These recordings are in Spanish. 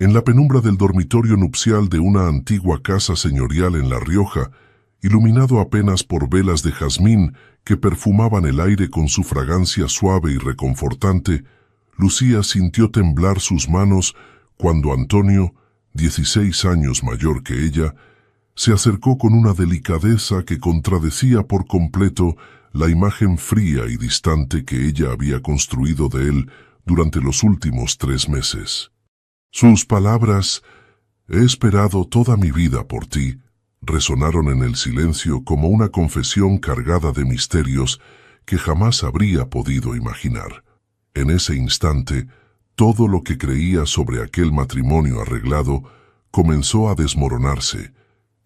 En la penumbra del dormitorio nupcial de una antigua casa señorial en La Rioja, iluminado apenas por velas de jazmín que perfumaban el aire con su fragancia suave y reconfortante, Lucía sintió temblar sus manos cuando Antonio, 16 años mayor que ella, se acercó con una delicadeza que contradecía por completo la imagen fría y distante que ella había construido de él durante los últimos 3 meses. Sus palabras, «He esperado toda mi vida por ti», resonaron en el silencio como una confesión cargada de misterios que jamás habría podido imaginar. En ese instante, todo lo que creía sobre aquel matrimonio arreglado comenzó a desmoronarse,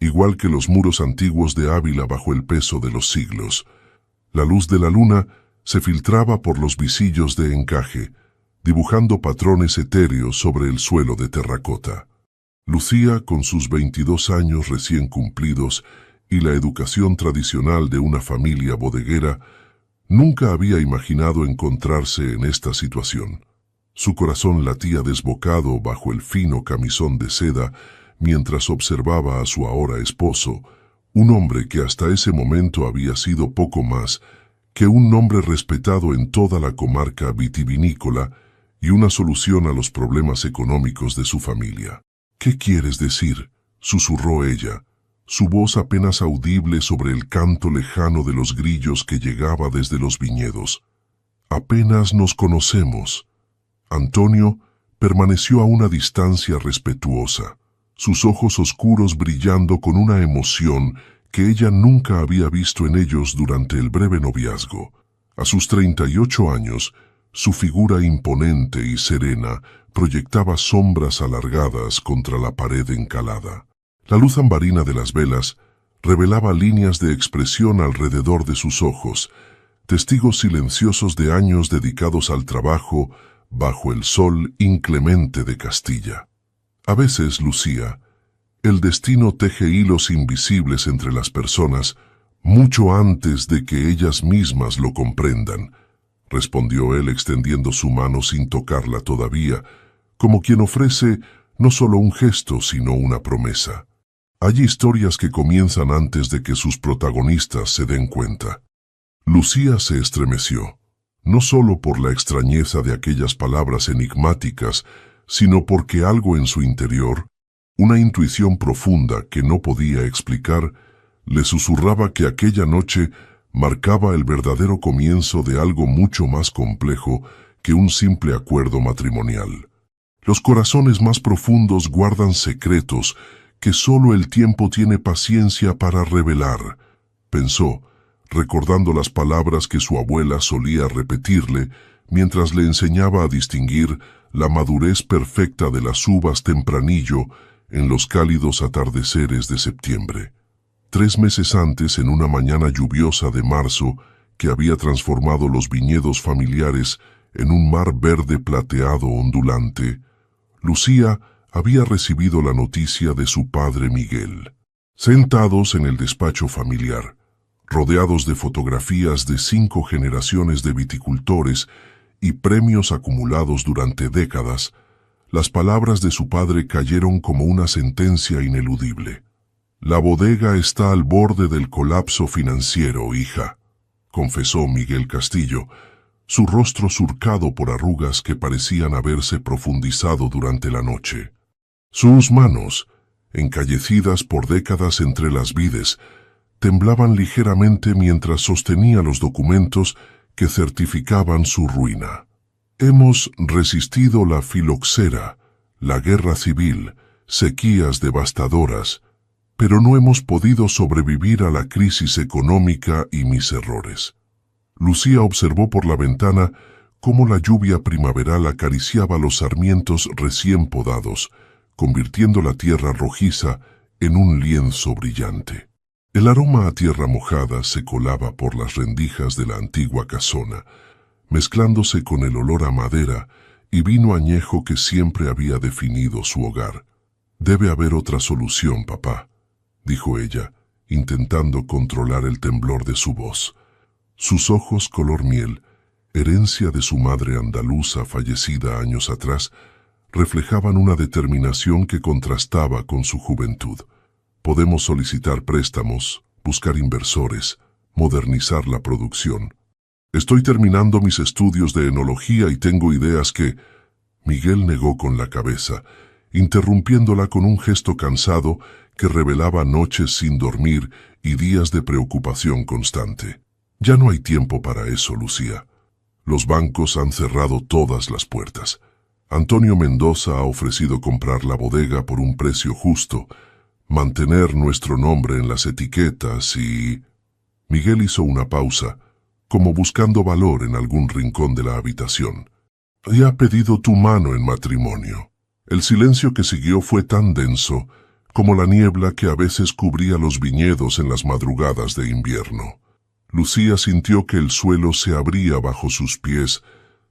igual que los muros antiguos de Ávila bajo el peso de los siglos. La luz de la luna se filtraba por los visillos de encaje, dibujando patrones etéreos sobre el suelo de terracota. Lucía, con sus 22 años recién cumplidos y la educación tradicional de una familia bodeguera, nunca había imaginado encontrarse en esta situación. Su corazón latía desbocado bajo el fino camisón de seda mientras observaba a su ahora esposo, un hombre que hasta ese momento había sido poco más que un nombre respetado en toda la comarca vitivinícola y una solución a los problemas económicos de su familia. «¿Qué quieres decir?», susurró ella, su voz apenas audible sobre el canto lejano de los grillos que llegaba desde los viñedos. «Apenas nos conocemos». Antonio permaneció a una distancia respetuosa, sus ojos oscuros brillando con una emoción que ella nunca había visto en ellos durante el breve noviazgo. A sus 38 años, su figura imponente y serena proyectaba sombras alargadas contra la pared encalada. La luz ambarina de las velas revelaba líneas de expresión alrededor de sus ojos, testigos silenciosos de años dedicados al trabajo bajo el sol inclemente de Castilla. A veces, Lucía, el destino teje hilos invisibles entre las personas mucho antes de que ellas mismas lo comprendan, respondió él extendiendo su mano sin tocarla todavía, como quien ofrece no solo un gesto sino una promesa. Hay historias que comienzan antes de que sus protagonistas se den cuenta. Lucía se estremeció, no solo por la extrañeza de aquellas palabras enigmáticas, sino porque algo en su interior, una intuición profunda que no podía explicar, le susurraba que aquella noche marcaba el verdadero comienzo de algo mucho más complejo que un simple acuerdo matrimonial. Los corazones más profundos guardan secretos que solo el tiempo tiene paciencia para revelar, pensó, recordando las palabras que su abuela solía repetirle mientras le enseñaba a distinguir la madurez perfecta de las uvas tempranillo en los cálidos atardeceres de septiembre. 3 meses antes, en una mañana lluviosa de marzo que había transformado los viñedos familiares en un mar verde plateado ondulante, Lucía había recibido la noticia de su padre Miguel. Sentados en el despacho familiar, rodeados de fotografías de 5 generaciones de viticultores y premios acumulados durante décadas, las palabras de su padre cayeron como una sentencia ineludible. «La bodega está al borde del colapso financiero, hija», confesó Miguel Castillo, su rostro surcado por arrugas que parecían haberse profundizado durante la noche. Sus manos, encallecidas por décadas entre las vides, temblaban ligeramente mientras sostenía los documentos que certificaban su ruina. «Hemos resistido la filoxera, la guerra civil, sequías devastadoras, pero no hemos podido sobrevivir a la crisis económica y mis errores». Lucía observó por la ventana cómo la lluvia primaveral acariciaba los sarmientos recién podados, convirtiendo la tierra rojiza en un lienzo brillante. El aroma a tierra mojada se colaba por las rendijas de la antigua casona, mezclándose con el olor a madera y vino añejo que siempre había definido su hogar. «Debe haber otra solución, papá», dijo ella, intentando controlar el temblor de su voz. Sus ojos color miel, herencia de su madre andaluza fallecida años atrás, reflejaban una determinación que contrastaba con su juventud. Podemos solicitar préstamos, buscar inversores, modernizar la producción. Estoy terminando mis estudios de enología y tengo ideas que... Miguel negó con la cabeza, interrumpiéndola con un gesto cansado que revelaba noches sin dormir y días de preocupación constante. Ya no hay tiempo para eso, Lucía. Los bancos han cerrado todas las puertas. Antonio Mendoza ha ofrecido comprar la bodega por un precio justo, mantener nuestro nombre en las etiquetas y... Miguel hizo una pausa, como buscando valor en algún rincón de la habitación. Y ha pedido tu mano en matrimonio. El silencio que siguió fue tan denso como la niebla que a veces cubría los viñedos en las madrugadas de invierno. Lucía sintió que el suelo se abría bajo sus pies,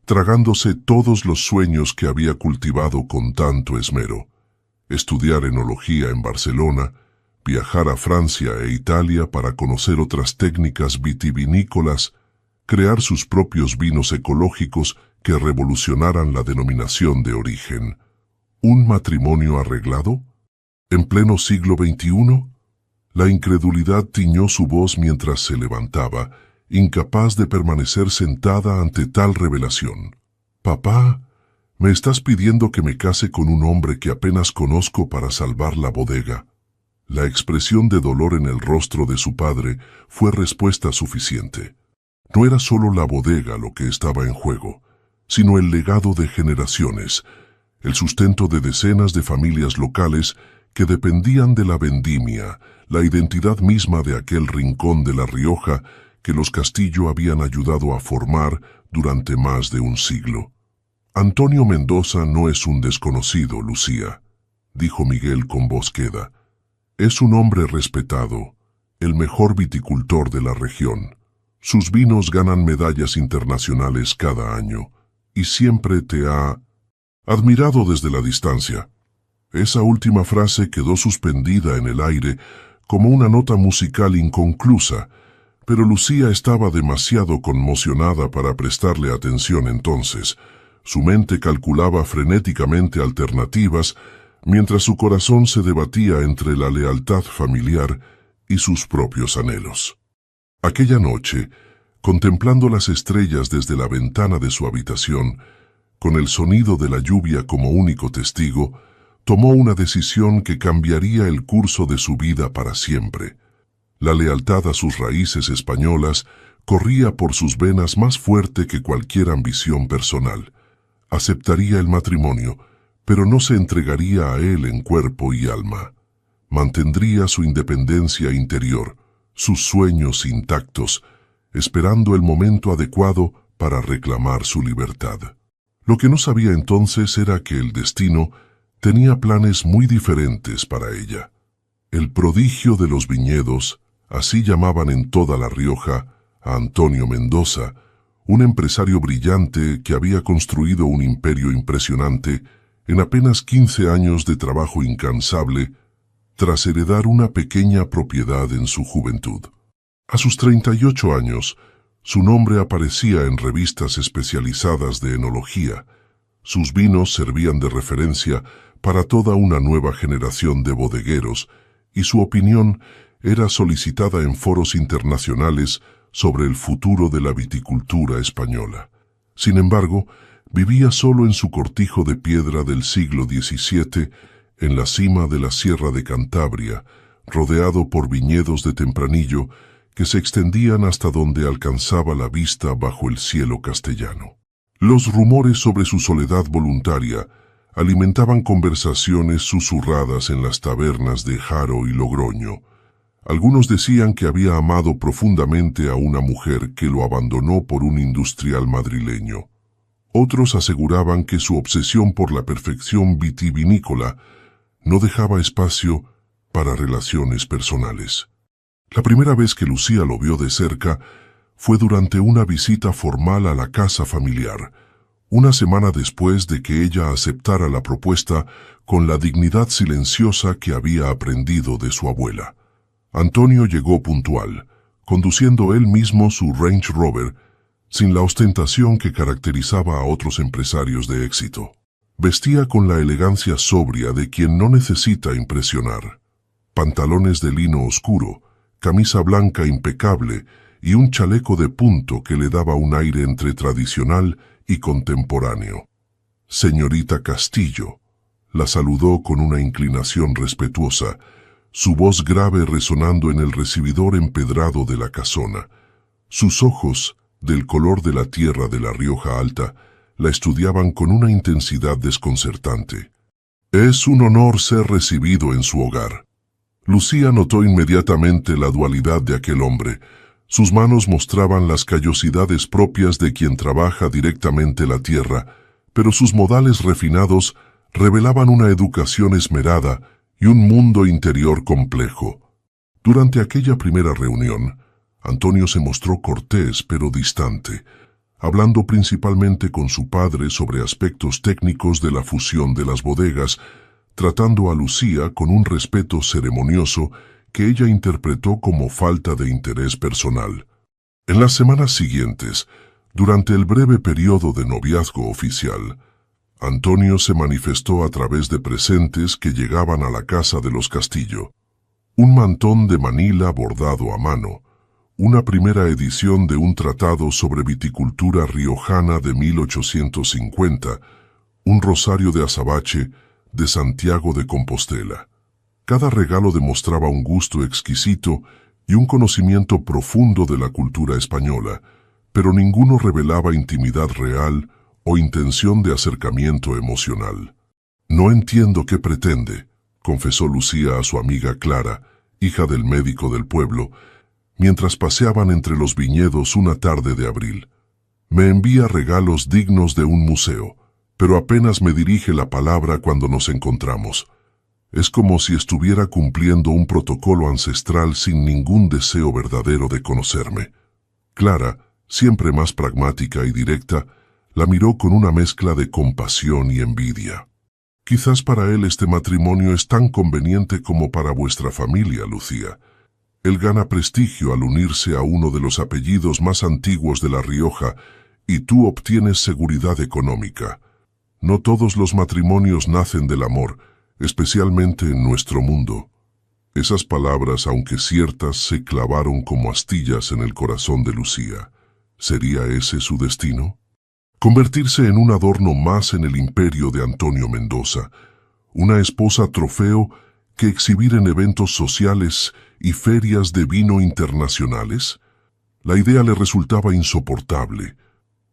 tragándose todos los sueños que había cultivado con tanto esmero. Estudiar enología en Barcelona, viajar a Francia e Italia para conocer otras técnicas vitivinícolas, crear sus propios vinos ecológicos que revolucionaran la denominación de origen. ¿Un matrimonio arreglado? ¿En pleno siglo XXI? La incredulidad tiñó su voz mientras se levantaba, incapaz de permanecer sentada ante tal revelación. «Papá, me estás pidiendo que me case con un hombre que apenas conozco para salvar la bodega». La expresión de dolor en el rostro de su padre fue respuesta suficiente. No era solo la bodega lo que estaba en juego, sino el legado de generaciones, el sustento de decenas de familias locales que dependían de la vendimia, la identidad misma de aquel rincón de La Rioja que los Castillo habían ayudado a formar durante más de un siglo. Antonio Mendoza no es un desconocido, Lucía, dijo Miguel con voz queda. Es un hombre respetado, el mejor viticultor de la región. Sus vinos ganan medallas internacionales cada año, y siempre te ha admirado desde la distancia. Esa última frase quedó suspendida en el aire como una nota musical inconclusa, pero Lucía estaba demasiado conmocionada para prestarle atención entonces. Su mente calculaba frenéticamente alternativas, mientras su corazón se debatía entre la lealtad familiar y sus propios anhelos. Aquella noche, contemplando las estrellas desde la ventana de su habitación, con el sonido de la lluvia como único testigo, tomó una decisión que cambiaría el curso de su vida para siempre. La lealtad a sus raíces españolas corría por sus venas más fuerte que cualquier ambición personal. Aceptaría el matrimonio, pero no se entregaría a él en cuerpo y alma. Mantendría su independencia interior, sus sueños intactos, esperando el momento adecuado para reclamar su libertad. Lo que no sabía entonces era que el destino tenía planes muy diferentes para ella. El prodigio de los viñedos, así llamaban en toda La Rioja a Antonio Mendoza, un empresario brillante que había construido un imperio impresionante en apenas 15 años de trabajo incansable, tras heredar una pequeña propiedad en su juventud. A sus 38 años, su nombre aparecía en revistas especializadas de enología. Sus vinos servían de referencia para toda una nueva generación de bodegueros, y su opinión era solicitada en foros internacionales sobre el futuro de la viticultura española. Sin embargo, vivía solo en su cortijo de piedra del siglo XVII, en la cima de la Sierra de Cantabria, rodeado por viñedos de tempranillo que se extendían hasta donde alcanzaba la vista bajo el cielo castellano. Los rumores sobre su soledad voluntaria alimentaban conversaciones susurradas en las tabernas de Haro y Logroño. Algunos decían que había amado profundamente a una mujer que lo abandonó por un industrial madrileño. Otros aseguraban que su obsesión por la perfección vitivinícola no dejaba espacio para relaciones personales. La primera vez que Lucía lo vio de cerca fue durante una visita formal a la casa familiar, una semana después de que ella aceptara la propuesta con la dignidad silenciosa que había aprendido de su abuela. Antonio llegó puntual, conduciendo él mismo su Range Rover, sin la ostentación que caracterizaba a otros empresarios de éxito. Vestía con la elegancia sobria de quien no necesita impresionar. Pantalones de lino oscuro, camisa blanca impecable y un chaleco de punto que le daba un aire entre tradicional y contemporáneo. «Señorita Castillo», la saludó con una inclinación respetuosa, su voz grave resonando en el recibidor empedrado de la casona. Sus ojos, del color de la tierra de la Rioja Alta, la estudiaban con una intensidad desconcertante. «Es un honor ser recibido en su hogar». Lucía notó inmediatamente la dualidad de aquel hombre. Sus manos mostraban las callosidades propias de quien trabaja directamente la tierra, pero sus modales refinados revelaban una educación esmerada y un mundo interior complejo. Durante aquella primera reunión, Antonio se mostró cortés pero distante, hablando principalmente con su padre sobre aspectos técnicos de la fusión de las bodegas, tratando a Lucía con un respeto ceremonioso que ella interpretó como falta de interés personal. En las semanas siguientes, durante el breve periodo de noviazgo oficial, Antonio se manifestó a través de presentes que llegaban a la casa de los Castillo. Un mantón de Manila bordado a mano, una primera edición de un tratado sobre viticultura riojana de 1850, un rosario de azabache de Santiago de Compostela. Cada regalo demostraba un gusto exquisito y un conocimiento profundo de la cultura española, pero ninguno revelaba intimidad real o intención de acercamiento emocional. «No entiendo qué pretende», confesó Lucía a su amiga Clara, hija del médico del pueblo, mientras paseaban entre los viñedos una tarde de abril. «Me envía regalos dignos de un museo, pero apenas me dirige la palabra cuando nos encontramos. Es como si estuviera cumpliendo un protocolo ancestral sin ningún deseo verdadero de conocerme». Clara, siempre más pragmática y directa, la miró con una mezcla de compasión y envidia. «Quizás para él este matrimonio es tan conveniente como para vuestra familia, Lucía. Él gana prestigio al unirse a uno de los apellidos más antiguos de La Rioja y tú obtienes seguridad económica. No todos los matrimonios nacen del amor, especialmente en nuestro mundo». Esas palabras, aunque ciertas, se clavaron como astillas en el corazón de Lucía. ¿Sería ese su destino? Convertirse en un adorno más en el imperio de Antonio Mendoza, una esposa trofeo que exhibir en eventos sociales y ferias de vino internacionales. La idea le resultaba insoportable,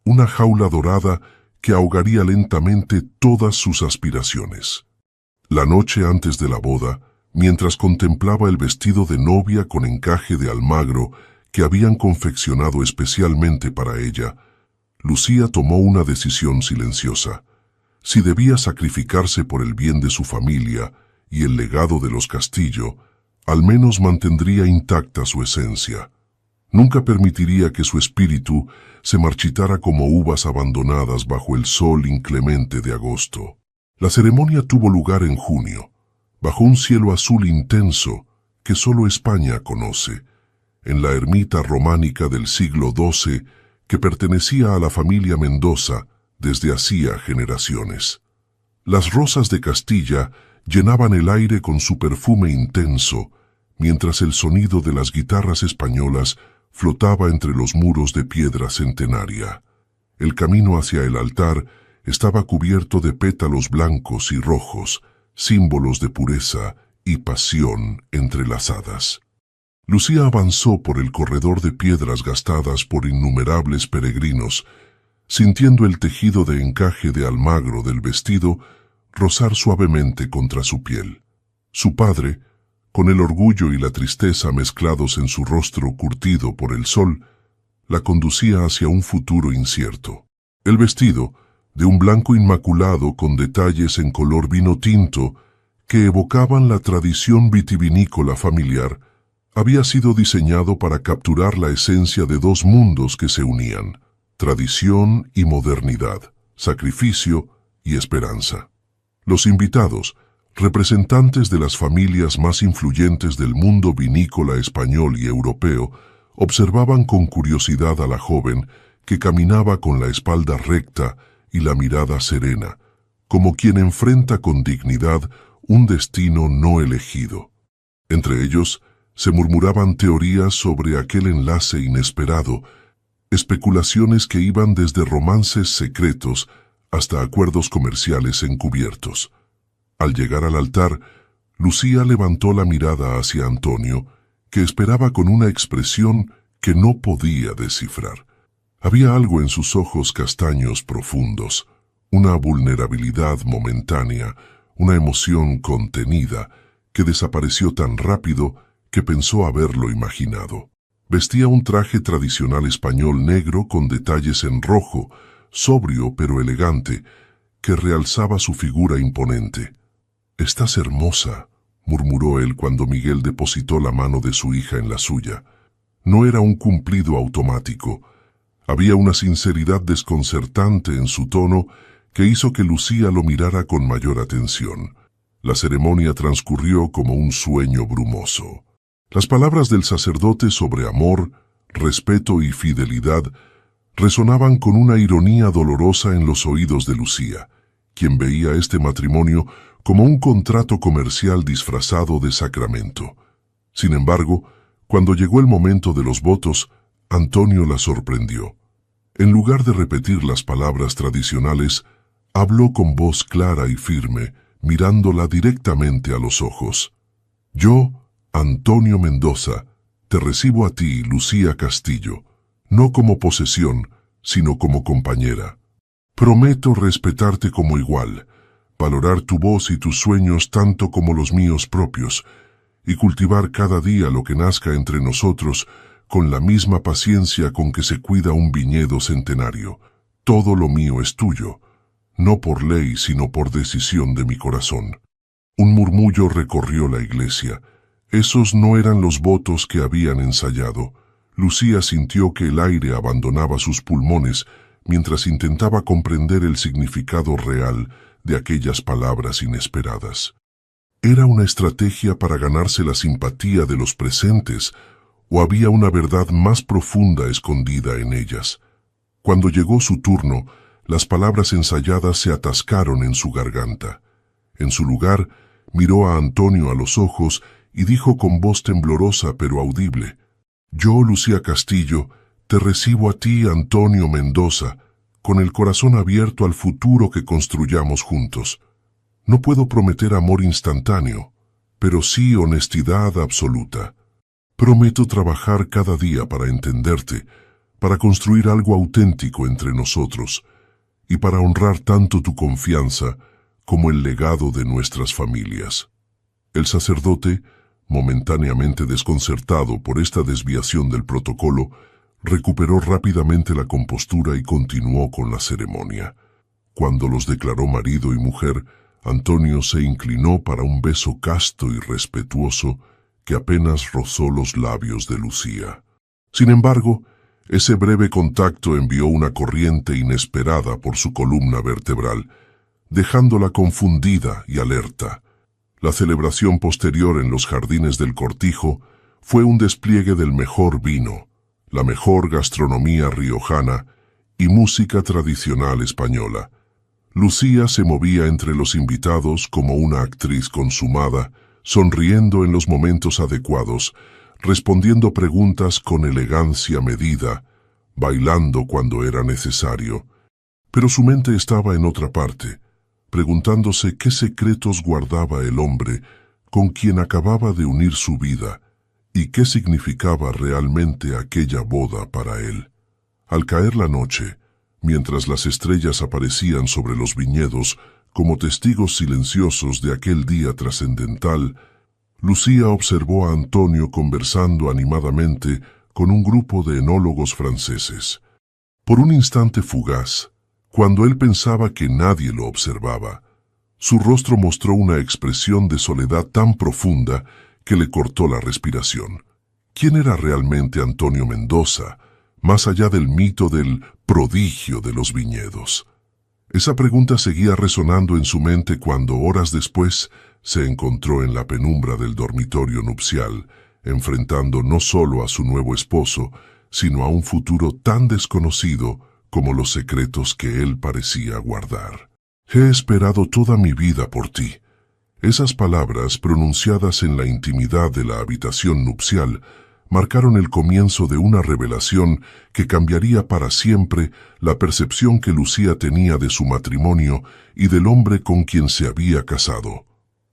una jaula dorada que ahogaría lentamente todas sus aspiraciones. La noche antes de la boda, mientras contemplaba el vestido de novia con encaje de almagro que habían confeccionado especialmente para ella, Lucía tomó una decisión silenciosa. Si debía sacrificarse por el bien de su familia y el legado de los Castillo, al menos mantendría intacta su esencia. Nunca permitiría que su espíritu se marchitara como uvas abandonadas bajo el sol inclemente de agosto. La ceremonia tuvo lugar en junio, bajo un cielo azul intenso que solo España conoce, en la ermita románica del siglo XII que pertenecía a la familia Mendoza desde hacía generaciones. Las rosas de Castilla llenaban el aire con su perfume intenso, mientras el sonido de las guitarras españolas flotaba entre los muros de piedra centenaria. El camino hacia el altar estaba cubierto de pétalos blancos y rojos, símbolos de pureza y pasión entrelazadas. Lucía avanzó por el corredor de piedras gastadas por innumerables peregrinos, sintiendo el tejido de encaje de almagro del vestido rozar suavemente contra su piel. Su padre, con el orgullo y la tristeza mezclados en su rostro curtido por el sol, la conducía hacia un futuro incierto. El vestido, de un blanco inmaculado con detalles en color vino tinto que evocaban la tradición vitivinícola familiar, había sido diseñado para capturar la esencia de dos mundos que se unían, tradición y modernidad, sacrificio y esperanza. Los invitados, representantes de las familias más influyentes del mundo vinícola español y europeo, observaban con curiosidad a la joven que caminaba con la espalda recta y la mirada serena, como quien enfrenta con dignidad un destino no elegido. Entre ellos, se murmuraban teorías sobre aquel enlace inesperado, especulaciones que iban desde romances secretos hasta acuerdos comerciales encubiertos. Al llegar al altar, Lucía levantó la mirada hacia Antonio, que esperaba con una expresión que no podía descifrar. Había algo en sus ojos castaños profundos, una vulnerabilidad momentánea, una emoción contenida, que desapareció tan rápido que pensó haberlo imaginado. Vestía un traje tradicional español negro con detalles en rojo, sobrio pero elegante, que realzaba su figura imponente. «Estás hermosa», murmuró él cuando Miguel depositó la mano de su hija en la suya. No era un cumplido automático. Había una sinceridad desconcertante en su tono que hizo que Lucía lo mirara con mayor atención. La ceremonia transcurrió como un sueño brumoso. Las palabras del sacerdote sobre amor, respeto y fidelidad resonaban con una ironía dolorosa en los oídos de Lucía, quien veía este matrimonio como un contrato comercial disfrazado de sacramento. Sin embargo, cuando llegó el momento de los votos, Antonio la sorprendió. En lugar de repetir las palabras tradicionales, habló con voz clara y firme, mirándola directamente a los ojos. «Yo, Antonio Mendoza, te recibo a ti, Lucía Castillo, no como posesión, sino como compañera. Prometo respetarte como igual, valorar tu voz y tus sueños tanto como los míos propios, y cultivar cada día lo que nazca entre nosotros con la misma paciencia con que se cuida un viñedo centenario. Todo lo mío es tuyo, no por ley sino por decisión de mi corazón». Un murmullo recorrió la iglesia. Esos no eran los votos que habían ensayado. Lucía sintió que el aire abandonaba sus pulmones mientras intentaba comprender el significado real de aquellas palabras inesperadas. ¿Era una estrategia para ganarse la simpatía de los presentes o había una verdad más profunda escondida en ellas? Cuando llegó su turno, las palabras ensayadas se atascaron en su garganta. En su lugar, miró a Antonio a los ojos y dijo con voz temblorosa pero audible: «Yo, Lucía Castillo, te recibo a ti, Antonio Mendoza, con el corazón abierto al futuro que construyamos juntos. No puedo prometer amor instantáneo, pero sí honestidad absoluta. Prometo trabajar cada día para entenderte, para construir algo auténtico entre nosotros y para honrar tanto tu confianza como el legado de nuestras familias». El sacerdote, momentáneamente desconcertado por esta desviación del protocolo, recuperó rápidamente la compostura y continuó con la ceremonia. Cuando los declaró marido y mujer, Antonio se inclinó para un beso casto y respetuoso que apenas rozó los labios de Lucía. Sin embargo, ese breve contacto envió una corriente inesperada por su columna vertebral, dejándola confundida y alerta. La celebración posterior en los jardines del cortijo fue un despliegue del mejor vino, la mejor gastronomía riojana y música tradicional española. Lucía se movía entre los invitados como una actriz consumada, sonriendo en los momentos adecuados, respondiendo preguntas con elegancia medida, bailando cuando era necesario. Pero su mente estaba en otra parte, preguntándose qué secretos guardaba el hombre con quien acababa de unir su vida y qué significaba realmente aquella boda para él. Al caer la noche, mientras las estrellas aparecían sobre los viñedos como testigos silenciosos de aquel día trascendental, Lucía observó a Antonio conversando animadamente con un grupo de enólogos franceses. Por un instante fugaz, cuando él pensaba que nadie lo observaba, su rostro mostró una expresión de soledad tan profunda que le cortó la respiración. ¿Quién era realmente Antonio Mendoza, más allá del mito del prodigio de los viñedos? Esa pregunta seguía resonando en su mente cuando, horas después, se encontró en la penumbra del dormitorio nupcial, enfrentando no solo a su nuevo esposo, sino a un futuro tan desconocido como los secretos que él parecía guardar. He esperado toda mi vida por ti. Esas palabras, pronunciadas en la intimidad de la habitación nupcial, marcaron el comienzo de una revelación que cambiaría para siempre la percepción que Lucía tenía de su matrimonio y del hombre con quien se había casado.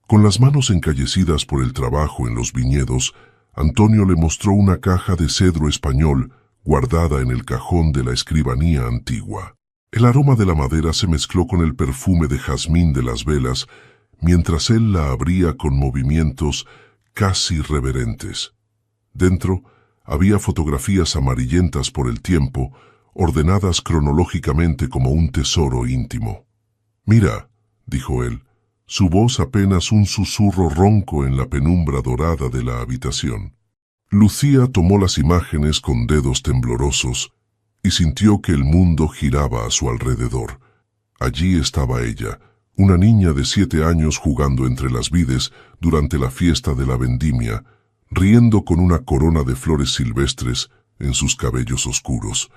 Con las manos encallecidas por el trabajo en los viñedos, Antonio le mostró una caja de cedro español guardada en el cajón de la escribanía antigua. El aroma de la madera se mezcló con el perfume de jazmín de las velas, mientras él la abría con movimientos casi reverentes. Dentro había fotografías amarillentas por el tiempo, ordenadas cronológicamente como un tesoro íntimo. «Mira», dijo él, su voz apenas un susurro ronco en la penumbra dorada de la habitación. Lucía tomó las imágenes con dedos temblorosos y sintió que el mundo giraba a su alrededor. Allí estaba ella, una niña de 7 años jugando entre las vides durante la fiesta de la vendimia, riendo con una corona de flores silvestres en sus cabellos oscuros.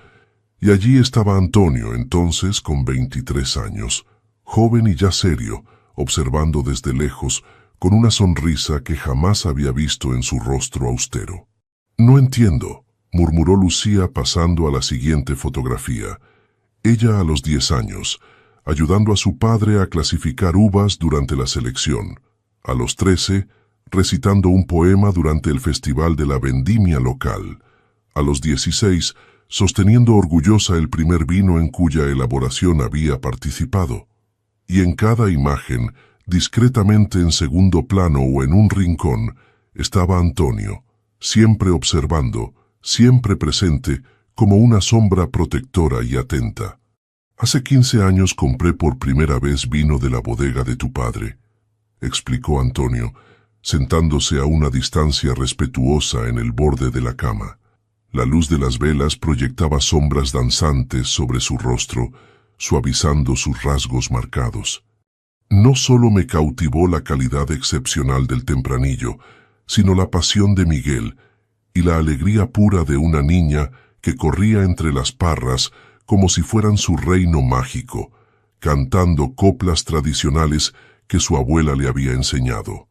Y allí estaba Antonio, entonces con 23 años, joven y ya serio, observando desde lejos, con una sonrisa que jamás había visto en su rostro austero. «No entiendo», murmuró Lucía pasando a la siguiente fotografía. Ella a los 10 años, ayudando a su padre a clasificar uvas durante la selección. A los 13, recitando un poema durante el festival de la vendimia local. A los 16, sosteniendo orgullosa el primer vino en cuya elaboración había participado. Y en cada imagen, discretamente en segundo plano o en un rincón, estaba Antonio, siempre observando, siempre presente, como una sombra protectora y atenta. «Hace 15 años compré por primera vez vino de la bodega de tu padre», explicó Antonio, sentándose a una distancia respetuosa en el borde de la cama. La luz de las velas proyectaba sombras danzantes sobre su rostro, suavizando sus rasgos marcados. No solo me cautivó la calidad excepcional del tempranillo, sino la pasión de Miguel y la alegría pura de una niña que corría entre las parras como si fueran su reino mágico, cantando coplas tradicionales que su abuela le había enseñado.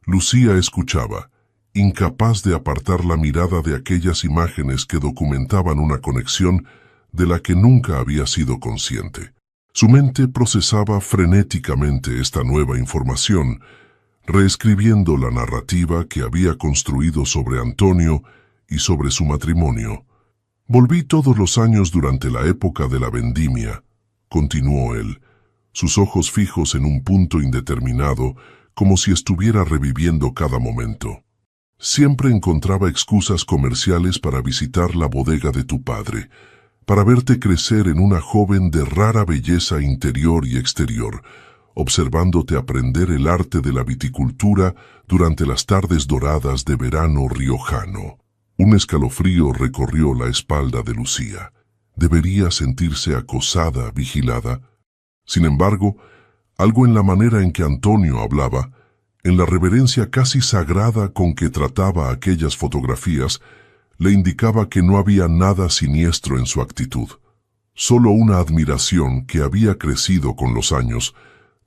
Lucía escuchaba, incapaz de apartar la mirada de aquellas imágenes que documentaban una conexión de la que nunca había sido consciente. Su mente procesaba frenéticamente esta nueva información, reescribiendo la narrativa que había construido sobre Antonio y sobre su matrimonio. «Volví todos los años durante la época de la vendimia», continuó él, sus ojos fijos en un punto indeterminado, como si estuviera reviviendo cada momento. «Siempre encontraba excusas comerciales para visitar la bodega de tu padre, para verte crecer en una joven de rara belleza interior y exterior, observándote aprender el arte de la viticultura durante las tardes doradas de verano riojano». Un escalofrío recorrió la espalda de Lucía. ¿Debería sentirse acosada, vigilada? Sin embargo, algo en la manera en que Antonio hablaba, en la reverencia casi sagrada con que trataba aquellas fotografías, le indicaba que no había nada siniestro en su actitud, solo una admiración que había crecido con los años,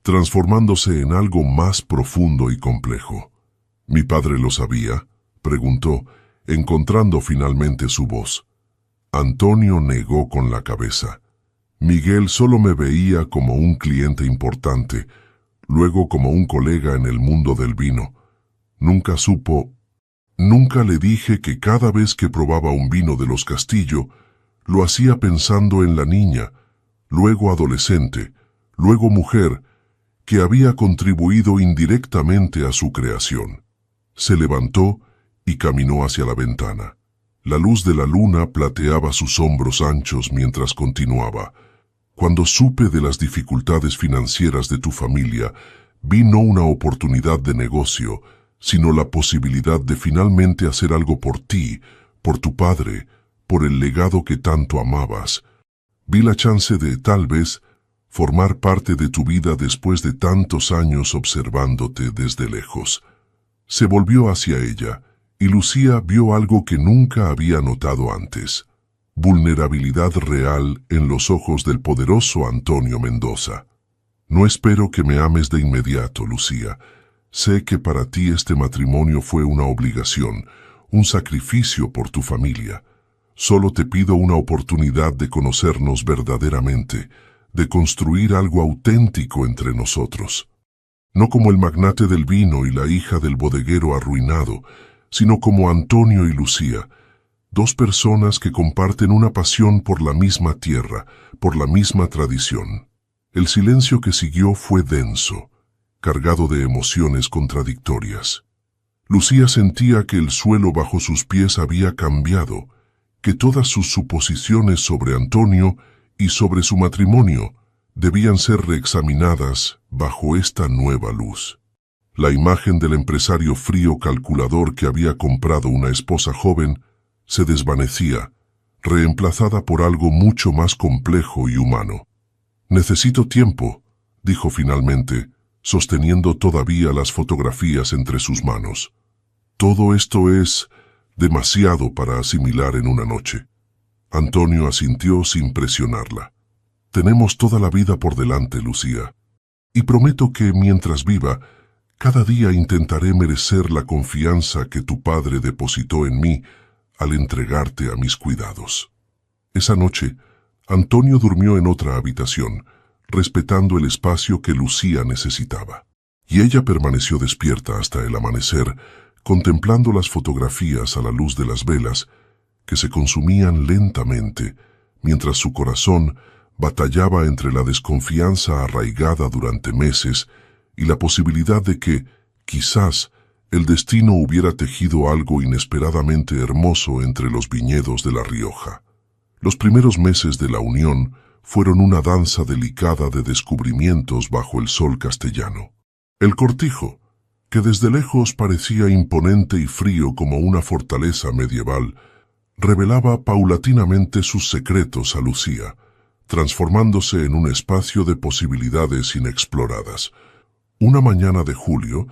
transformándose en algo más profundo y complejo. «¿Mi padre lo sabía?», preguntó, encontrando finalmente su voz. Antonio negó con la cabeza. «Miguel solo me veía como un cliente importante, luego como un colega en el mundo del vino. Nunca supo. Nunca le dije que cada vez que probaba un vino de los Castillo, lo hacía pensando en la niña, luego adolescente, luego mujer, que había contribuido indirectamente a su creación». Se levantó y caminó hacia la ventana. La luz de la luna plateaba sus hombros anchos mientras continuaba. «Cuando supe de las dificultades financieras de tu familia, vi no una oportunidad de negocio, sino la posibilidad de finalmente hacer algo por ti, por tu padre, por el legado que tanto amabas. Vi la chance de, tal vez, formar parte de tu vida después de tantos años observándote desde lejos». Se volvió hacia ella, y Lucía vio algo que nunca había notado antes: vulnerabilidad real en los ojos del poderoso Antonio Mendoza. No espero que me ames de inmediato, Lucía. Sé que para ti este matrimonio fue una obligación, un sacrificio por tu familia. Solo te pido una oportunidad de conocernos verdaderamente, de construir algo auténtico entre nosotros. No como el magnate del vino y la hija del bodeguero arruinado, sino como Antonio y Lucía, dos personas que comparten una pasión por la misma tierra, por la misma tradición. El silencio que siguió fue denso, cargado de emociones contradictorias. Lucía sentía que el suelo bajo sus pies había cambiado, que todas sus suposiciones sobre Antonio y sobre su matrimonio debían ser reexaminadas bajo esta nueva luz. La imagen del empresario frío calculador que había comprado una esposa joven se desvanecía, reemplazada por algo mucho más complejo y humano. «Necesito tiempo», dijo finalmente, sosteniendo todavía las fotografías entre sus manos. «Todo esto es demasiado para asimilar en una noche». Antonio asintió sin presionarla. «Tenemos toda la vida por delante, Lucía. Y prometo que, mientras viva, cada día intentaré merecer la confianza que tu padre depositó en mí al entregarte a mis cuidados». Esa noche, Antonio durmió en otra habitación, respetando el espacio que Lucía necesitaba. Y ella permaneció despierta hasta el amanecer, contemplando las fotografías a la luz de las velas, que se consumían lentamente, mientras su corazón batallaba entre la desconfianza arraigada durante meses y la posibilidad de que, quizás, el destino hubiera tejido algo inesperadamente hermoso entre los viñedos de La Rioja. Los primeros meses de la unión fueron una danza delicada de descubrimientos bajo el sol castellano. El cortijo, que desde lejos parecía imponente y frío como una fortaleza medieval, revelaba paulatinamente sus secretos a Lucía, transformándose en un espacio de posibilidades inexploradas. Una mañana de julio,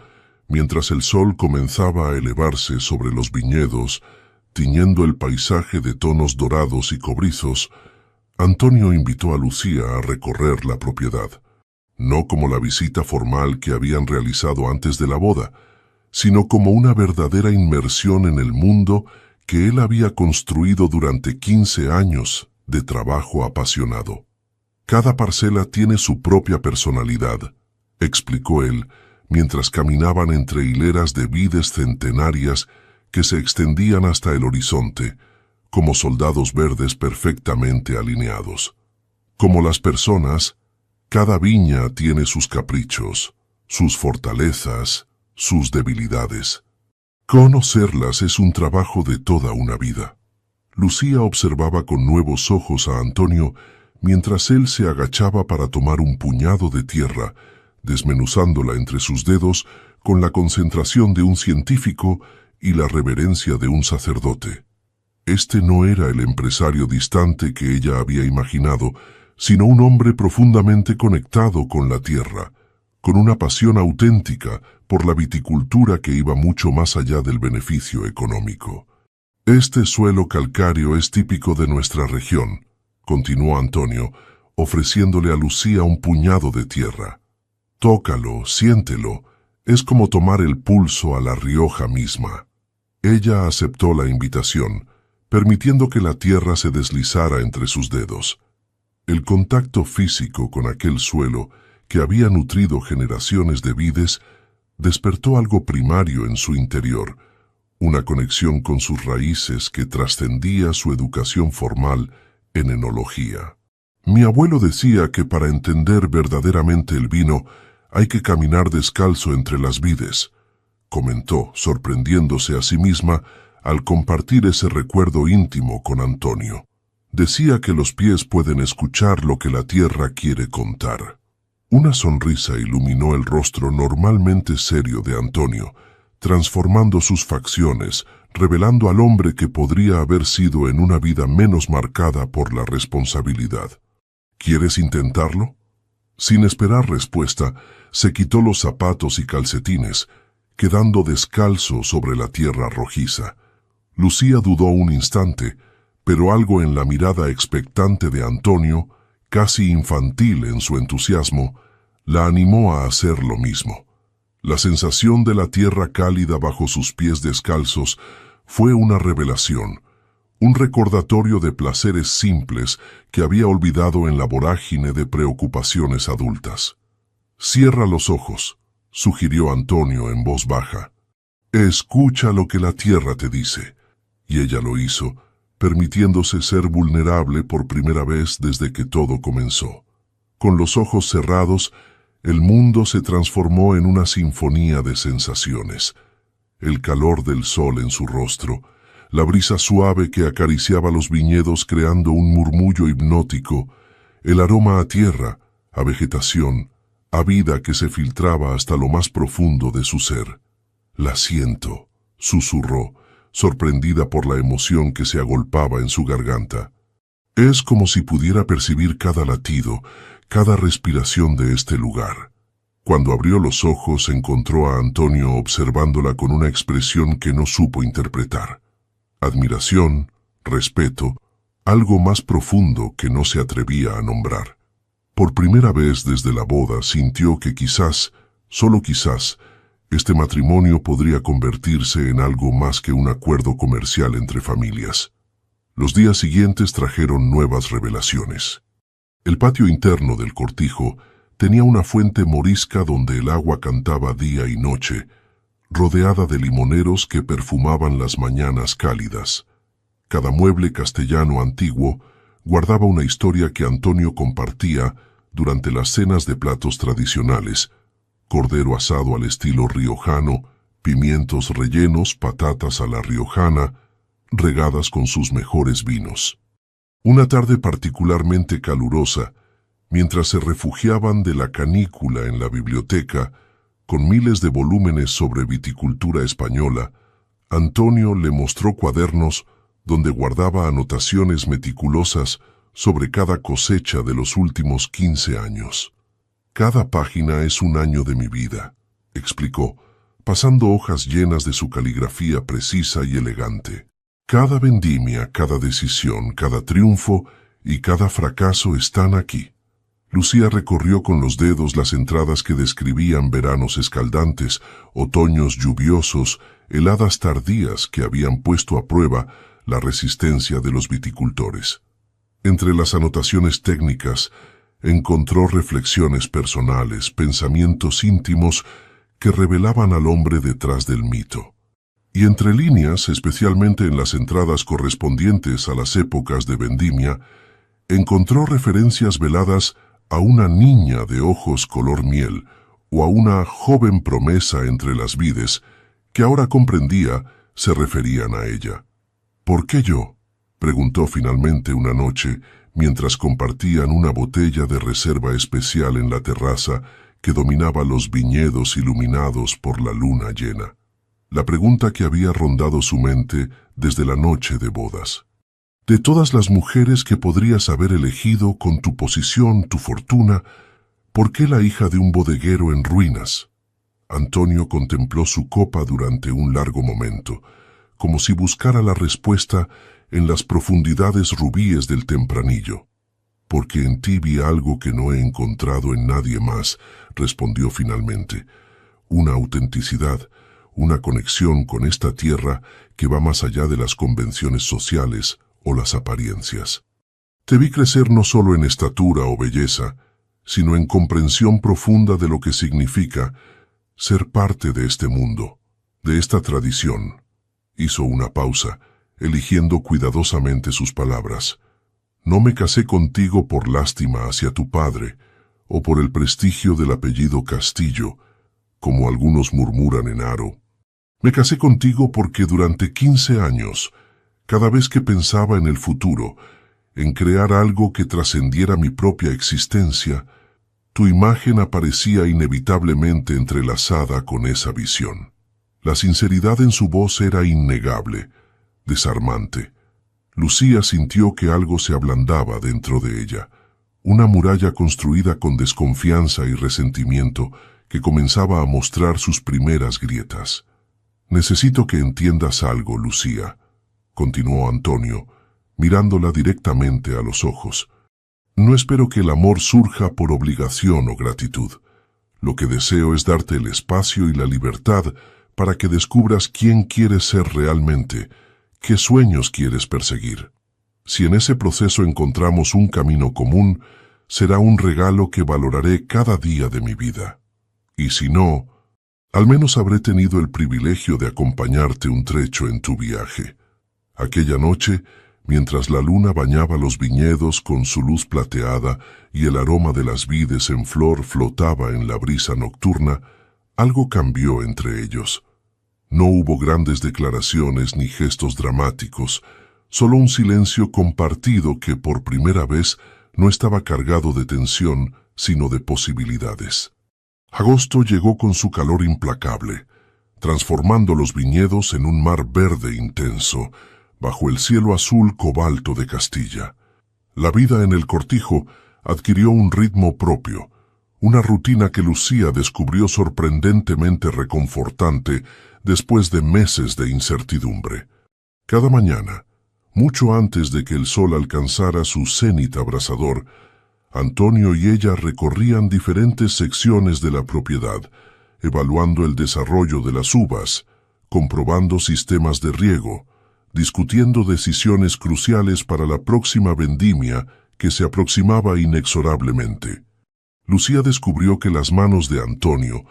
mientras el sol comenzaba a elevarse sobre los viñedos, tiñendo el paisaje de tonos dorados y cobrizos, Antonio invitó a Lucía a recorrer la propiedad, no como la visita formal que habían realizado antes de la boda, sino como una verdadera inmersión en el mundo que él había construido durante 15 años de trabajo apasionado. «Cada parcela tiene su propia personalidad», explicó él, mientras caminaban entre hileras de vides centenarias que se extendían hasta el horizonte, como soldados verdes perfectamente alineados. Como las personas, cada viña tiene sus caprichos, sus fortalezas, sus debilidades. Conocerlas es un trabajo de toda una vida. Lucía observaba con nuevos ojos a Antonio mientras él se agachaba para tomar un puñado de tierra, desmenuzándola entre sus dedos con la concentración de un científico y la reverencia de un sacerdote. Este no era el empresario distante que ella había imaginado, sino un hombre profundamente conectado con la tierra, con una pasión auténtica por la viticultura que iba mucho más allá del beneficio económico. «Este suelo calcáreo es típico de nuestra región», continuó Antonio, ofreciéndole a Lucía un puñado de tierra. «Tócalo, siéntelo, es como tomar el pulso a La Rioja misma». Ella aceptó la invitación, permitiendo que la tierra se deslizara entre sus dedos. El contacto físico con aquel suelo, que había nutrido generaciones de vides, despertó algo primario en su interior, una conexión con sus raíces que trascendía su educación formal en enología. «Mi abuelo decía que para entender verdaderamente el vino hay que caminar descalzo entre las vides», comentó, sorprendiéndose a sí misma al compartir ese recuerdo íntimo con Antonio. Decía que los pies pueden escuchar lo que la tierra quiere contar. Una sonrisa iluminó el rostro normalmente serio de Antonio, transformando sus facciones, revelando al hombre que podría haber sido en una vida menos marcada por la responsabilidad. «¿Quieres intentarlo?». Sin esperar respuesta, se quitó los zapatos y calcetines, quedando descalzo sobre la tierra rojiza. Lucía dudó un instante, pero algo en la mirada expectante de Antonio, casi infantil en su entusiasmo, la animó a hacer lo mismo. La sensación de la tierra cálida bajo sus pies descalzos fue una revelación, un recordatorio de placeres simples que había olvidado en la vorágine de preocupaciones adultas. «Cierra los ojos», sugirió Antonio en voz baja. «Escucha lo que la tierra te dice». Y ella lo hizo, permitiéndose ser vulnerable por primera vez desde que todo comenzó. Con los ojos cerrados, el mundo se transformó en una sinfonía de sensaciones. El calor del sol en su rostro, la brisa suave que acariciaba los viñedos creando un murmullo hipnótico, el aroma a tierra, a vegetación, a vida que se filtraba hasta lo más profundo de su ser. «La siento», susurró, sorprendida por la emoción que se agolpaba en su garganta. «Es como si pudiera percibir cada latido, cada respiración de este lugar». Cuando abrió los ojos, encontró a Antonio observándola con una expresión que no supo interpretar. Admiración, respeto, algo más profundo que no se atrevía a nombrar. Por primera vez desde la boda sintió que quizás, solo quizás, este matrimonio podría convertirse en algo más que un acuerdo comercial entre familias. Los días siguientes trajeron nuevas revelaciones. El patio interno del cortijo tenía una fuente morisca donde el agua cantaba día y noche, rodeada de limoneros que perfumaban las mañanas cálidas. Cada mueble castellano antiguo guardaba una historia que Antonio compartía durante las cenas de platos tradicionales: cordero asado al estilo riojano, pimientos rellenos, patatas a la riojana, regadas con sus mejores vinos. Una tarde particularmente calurosa, mientras se refugiaban de la canícula en la biblioteca, con miles de volúmenes sobre viticultura española, Antonio le mostró cuadernos donde guardaba anotaciones meticulosas sobre cada cosecha de los últimos 15 años. «Cada página es un año de mi vida», explicó, pasando hojas llenas de su caligrafía precisa y elegante. «Cada vendimia, cada decisión, cada triunfo y cada fracaso están aquí». Lucía recorrió con los dedos las entradas que describían veranos escaldantes, otoños lluviosos, heladas tardías que habían puesto a prueba la resistencia de los viticultores. Entre las anotaciones técnicas, encontró reflexiones personales, pensamientos íntimos que revelaban al hombre detrás del mito. Y entre líneas, especialmente en las entradas correspondientes a las épocas de vendimia, encontró referencias veladas a una niña de ojos color miel o a una joven promesa entre las vides que ahora comprendía se referían a ella. «¿Por qué yo?», preguntó finalmente una noche mientras compartían una botella de reserva especial en la terraza que dominaba los viñedos iluminados por la luna llena. La pregunta que había rondado su mente desde la noche de bodas. «De todas las mujeres que podrías haber elegido con tu posición, tu fortuna, ¿por qué la hija de un bodeguero en ruinas?». Antonio contempló su copa durante un largo momento, como si buscara la respuesta en las profundidades rubíes del tempranillo. «Porque en ti vi algo que no he encontrado en nadie más», respondió finalmente. «Una autenticidad, una conexión con esta tierra que va más allá de las convenciones sociales o las apariencias. Te vi crecer no solo en estatura o belleza, sino en comprensión profunda de lo que significa ser parte de este mundo, de esta tradición». Hizo una pausa, eligiendo cuidadosamente sus palabras. «No me casé contigo por lástima hacia tu padre, o por el prestigio del apellido Castillo, como algunos murmuran en Haro. Me casé contigo porque durante 15 años, cada vez que pensaba en el futuro, en crear algo que trascendiera mi propia existencia, tu imagen aparecía inevitablemente entrelazada con esa visión». La sinceridad en su voz era innegable, desarmante. Lucía sintió que algo se ablandaba dentro de ella, una muralla construida con desconfianza y resentimiento que comenzaba a mostrar sus primeras grietas. «Necesito que entiendas algo, Lucía», continuó Antonio, mirándola directamente a los ojos. «No espero que el amor surja por obligación o gratitud. Lo que deseo es darte el espacio y la libertad para que descubras quién quieres ser realmente, qué sueños quieres perseguir. Si en ese proceso encontramos un camino común, será un regalo que valoraré cada día de mi vida. Y si no, al menos habré tenido el privilegio de acompañarte un trecho en tu viaje. Aquella noche, mientras la luna bañaba los viñedos con su luz plateada y el aroma de las vides en flor flotaba en la brisa nocturna, algo cambió entre ellos. No hubo grandes declaraciones ni gestos dramáticos, solo un silencio compartido que por primera vez no estaba cargado de tensión, sino de posibilidades. Agosto llegó con su calor implacable, transformando los viñedos en un mar verde intenso, bajo el cielo azul cobalto de Castilla. La vida en el cortijo adquirió un ritmo propio, una rutina que Lucía descubrió sorprendentemente reconfortante después de meses de incertidumbre. Cada mañana, mucho antes de que el sol alcanzara su cenit abrasador, Antonio y ella recorrían diferentes secciones de la propiedad, evaluando el desarrollo de las uvas, comprobando sistemas de riego, discutiendo decisiones cruciales para la próxima vendimia que se aproximaba inexorablemente. Lucía descubrió que las manos de Antonio,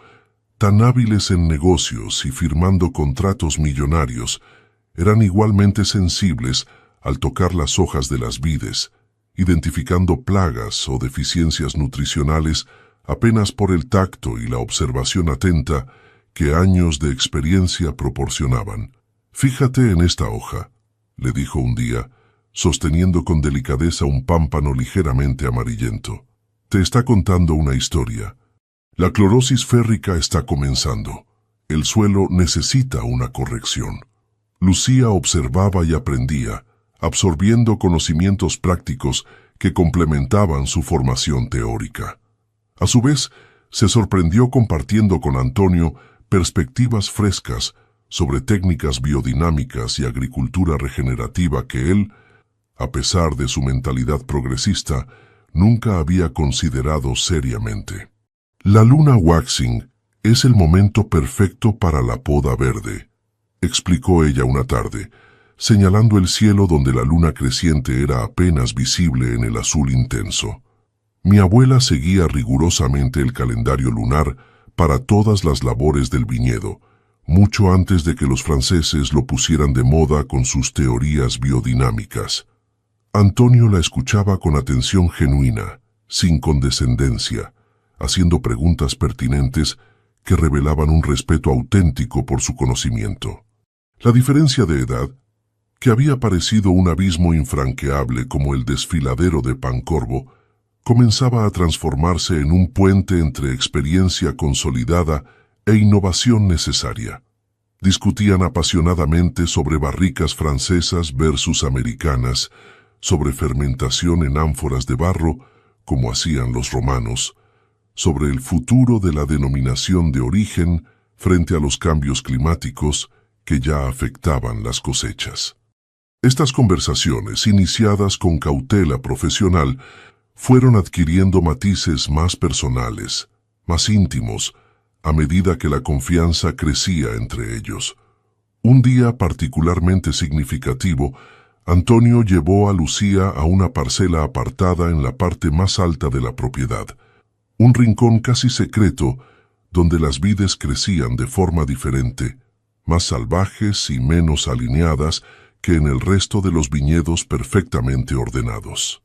tan hábiles en negocios y firmando contratos millonarios, eran igualmente sensibles al tocar las hojas de las vides, identificando plagas o deficiencias nutricionales apenas por el tacto y la observación atenta que años de experiencia proporcionaban. «Fíjate en esta hoja», le dijo un día, sosteniendo con delicadeza un pámpano ligeramente amarillento. «Te está contando una historia. La clorosis férrica está comenzando. El suelo necesita una corrección». Lucía observaba y aprendía, absorbiendo conocimientos prácticos que complementaban su formación teórica. A su vez, se sorprendió compartiendo con Antonio perspectivas frescas sobre técnicas biodinámicas y agricultura regenerativa que él, a pesar de su mentalidad progresista, nunca había considerado seriamente. «La luna waxing es el momento perfecto para la poda verde», explicó ella una tarde, señalando el cielo donde la luna creciente era apenas visible en el azul intenso. Mi abuela seguía rigurosamente el calendario lunar para todas las labores del viñedo, mucho antes de que los franceses lo pusieran de moda con sus teorías biodinámicas. Antonio la escuchaba con atención genuina, sin condescendencia, haciendo preguntas pertinentes que revelaban un respeto auténtico por su conocimiento. La diferencia de edad, que había parecido un abismo infranqueable como el desfiladero de Pancorbo, comenzaba a transformarse en un puente entre experiencia consolidada e innovación necesaria. Discutían apasionadamente sobre barricas francesas versus americanas, sobre fermentación en ánforas de barro, como hacían los romanos, sobre el futuro de la denominación de origen frente a los cambios climáticos que ya afectaban las cosechas. Estas conversaciones, iniciadas con cautela profesional, fueron adquiriendo matices más personales, más íntimos, a medida que la confianza crecía entre ellos. Un día particularmente significativo, Antonio llevó a Lucía a una parcela apartada en la parte más alta de la propiedad, un rincón casi secreto donde las vides crecían de forma diferente, más salvajes y menos alineadas que en el resto de los viñedos perfectamente ordenados.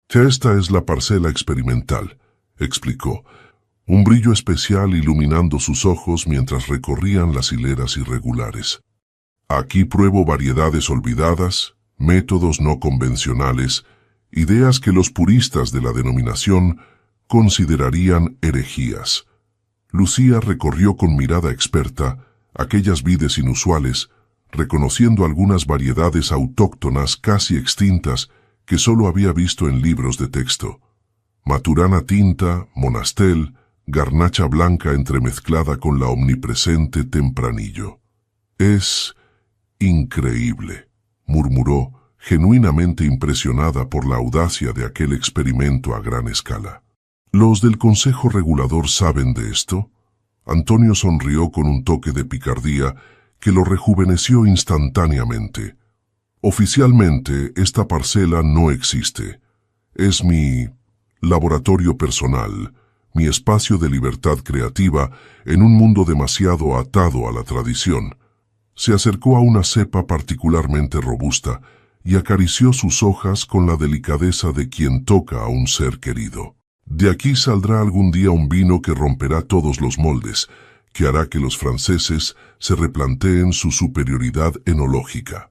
«Esta es la parcela experimental», explicó, un brillo especial iluminando sus ojos mientras recorrían las hileras irregulares. «Aquí pruebo variedades olvidadas, métodos no convencionales, ideas que los puristas de la denominación considerarían herejías». Lucía recorrió con mirada experta aquellas vides inusuales, reconociendo algunas variedades autóctonas casi extintas que solo había visto en libros de texto. Maturana tinta, monastel, garnacha blanca entremezclada con la omnipresente tempranillo. «Es increíble», murmuró, genuinamente impresionada por la audacia de aquel experimento a gran escala. ¿Los del Consejo Regulador saben de esto? Antonio sonrió con un toque de picardía que lo rejuveneció instantáneamente. Oficialmente, esta parcela no existe. Es mi laboratorio personal, mi espacio de libertad creativa en un mundo demasiado atado a la tradición. Se acercó a una cepa particularmente robusta y acarició sus hojas con la delicadeza de quien toca a un ser querido. De aquí saldrá algún día un vino que romperá todos los moldes, que hará que los franceses se replanteen su superioridad enológica.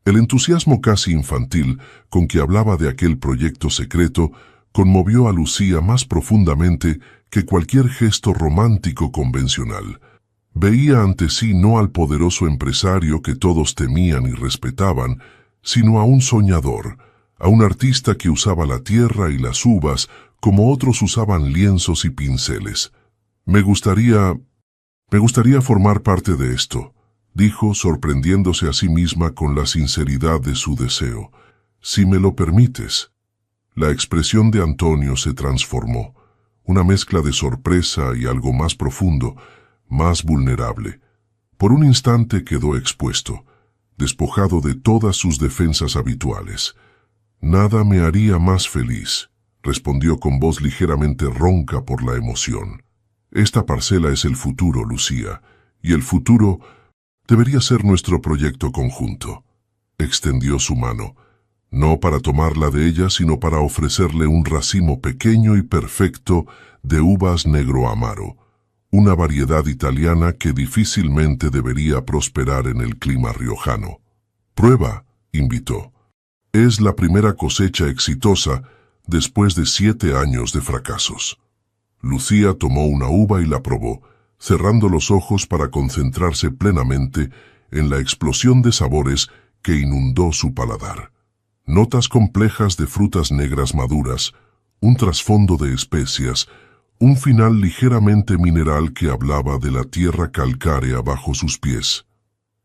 El entusiasmo casi infantil con que hablaba de aquel proyecto secreto conmovió a Lucía más profundamente que cualquier gesto romántico convencional. Veía ante sí no al poderoso empresario que todos temían y respetaban, sino a un soñador, a un artista que usaba la tierra y las uvas como otros usaban lienzos y pinceles. Me gustaría formar parte de esto, dijo, sorprendiéndose a sí misma con la sinceridad de su deseo. Si me lo permites. La expresión de Antonio se transformó, una mezcla de sorpresa y algo más profundo, más vulnerable. Por un instante quedó expuesto, despojado de todas sus defensas habituales. Nada me haría más feliz, respondió con voz ligeramente ronca por la emoción. Esta parcela es el futuro, Lucía, y el futuro debería ser nuestro proyecto conjunto. Extendió su mano, no para tomarla de ella, sino para ofrecerle un racimo pequeño y perfecto de uvas negro amaro, una variedad italiana que difícilmente debería prosperar en el clima riojano. Prueba, invitó. Es la primera cosecha exitosa después de 7 años de fracasos. Lucía tomó una uva y la probó, cerrando los ojos para concentrarse plenamente en la explosión de sabores que inundó su paladar. Notas complejas de frutas negras maduras, un trasfondo de especias, un final ligeramente mineral que hablaba de la tierra calcárea bajo sus pies.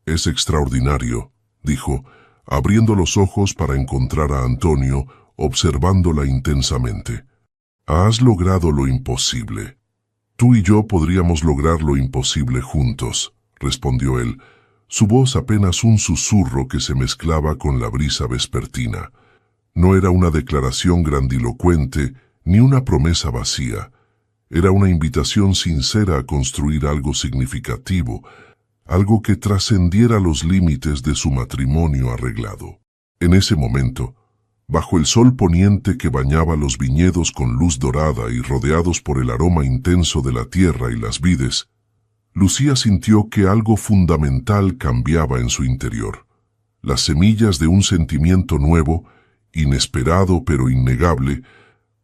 Es extraordinario, dijo, abriendo los ojos para encontrar a Antonio, observándola intensamente. Has logrado lo imposible. Tú y yo podríamos lograr lo imposible juntos, respondió él, su voz apenas un susurro que se mezclaba con la brisa vespertina. No era una declaración grandilocuente ni una promesa vacía. Era una invitación sincera a construir algo significativo, algo que trascendiera los límites de su matrimonio arreglado. En ese momento, bajo el sol poniente que bañaba los viñedos con luz dorada y rodeados por el aroma intenso de la tierra y las vides, Lucía sintió que algo fundamental cambiaba en su interior. Las semillas de un sentimiento nuevo, inesperado pero innegable,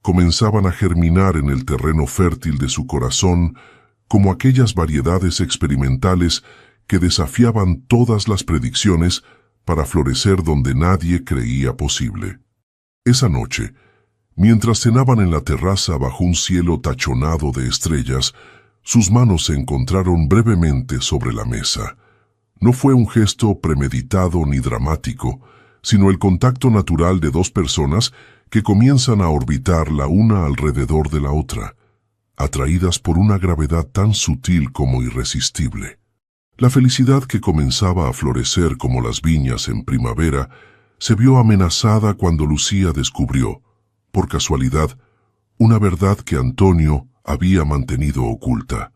comenzaban a germinar en el terreno fértil de su corazón como aquellas variedades experimentales que desafiaban todas las predicciones para florecer donde nadie creía posible. Esa noche, mientras cenaban en la terraza bajo un cielo tachonado de estrellas, sus manos se encontraron brevemente sobre la mesa. No fue un gesto premeditado ni dramático, sino el contacto natural de dos personas que comienzan a orbitar la una alrededor de la otra, atraídas por una gravedad tan sutil como irresistible. La felicidad que comenzaba a florecer como las viñas en primavera se vio amenazada cuando Lucía descubrió, por casualidad, una verdad que Antonio había mantenido oculta.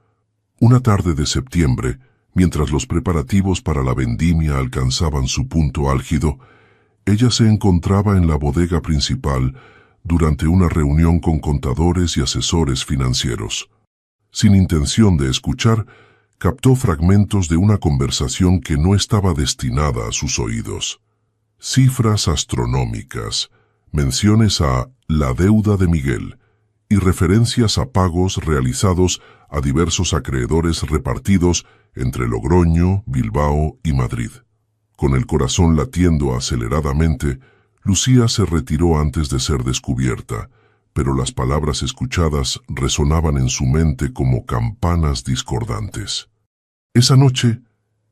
Una tarde de septiembre, mientras los preparativos para la vendimia alcanzaban su punto álgido, ella se encontraba en la bodega principal durante una reunión con contadores y asesores financieros. Sin intención de escuchar, captó fragmentos de una conversación que no estaba destinada a sus oídos. Cifras astronómicas, menciones a la deuda de Miguel y referencias a pagos realizados a diversos acreedores repartidos entre Logroño, Bilbao y Madrid. Con el corazón latiendo aceleradamente, Lucía se retiró antes de ser descubierta, pero las palabras escuchadas resonaban en su mente como campanas discordantes. Esa noche,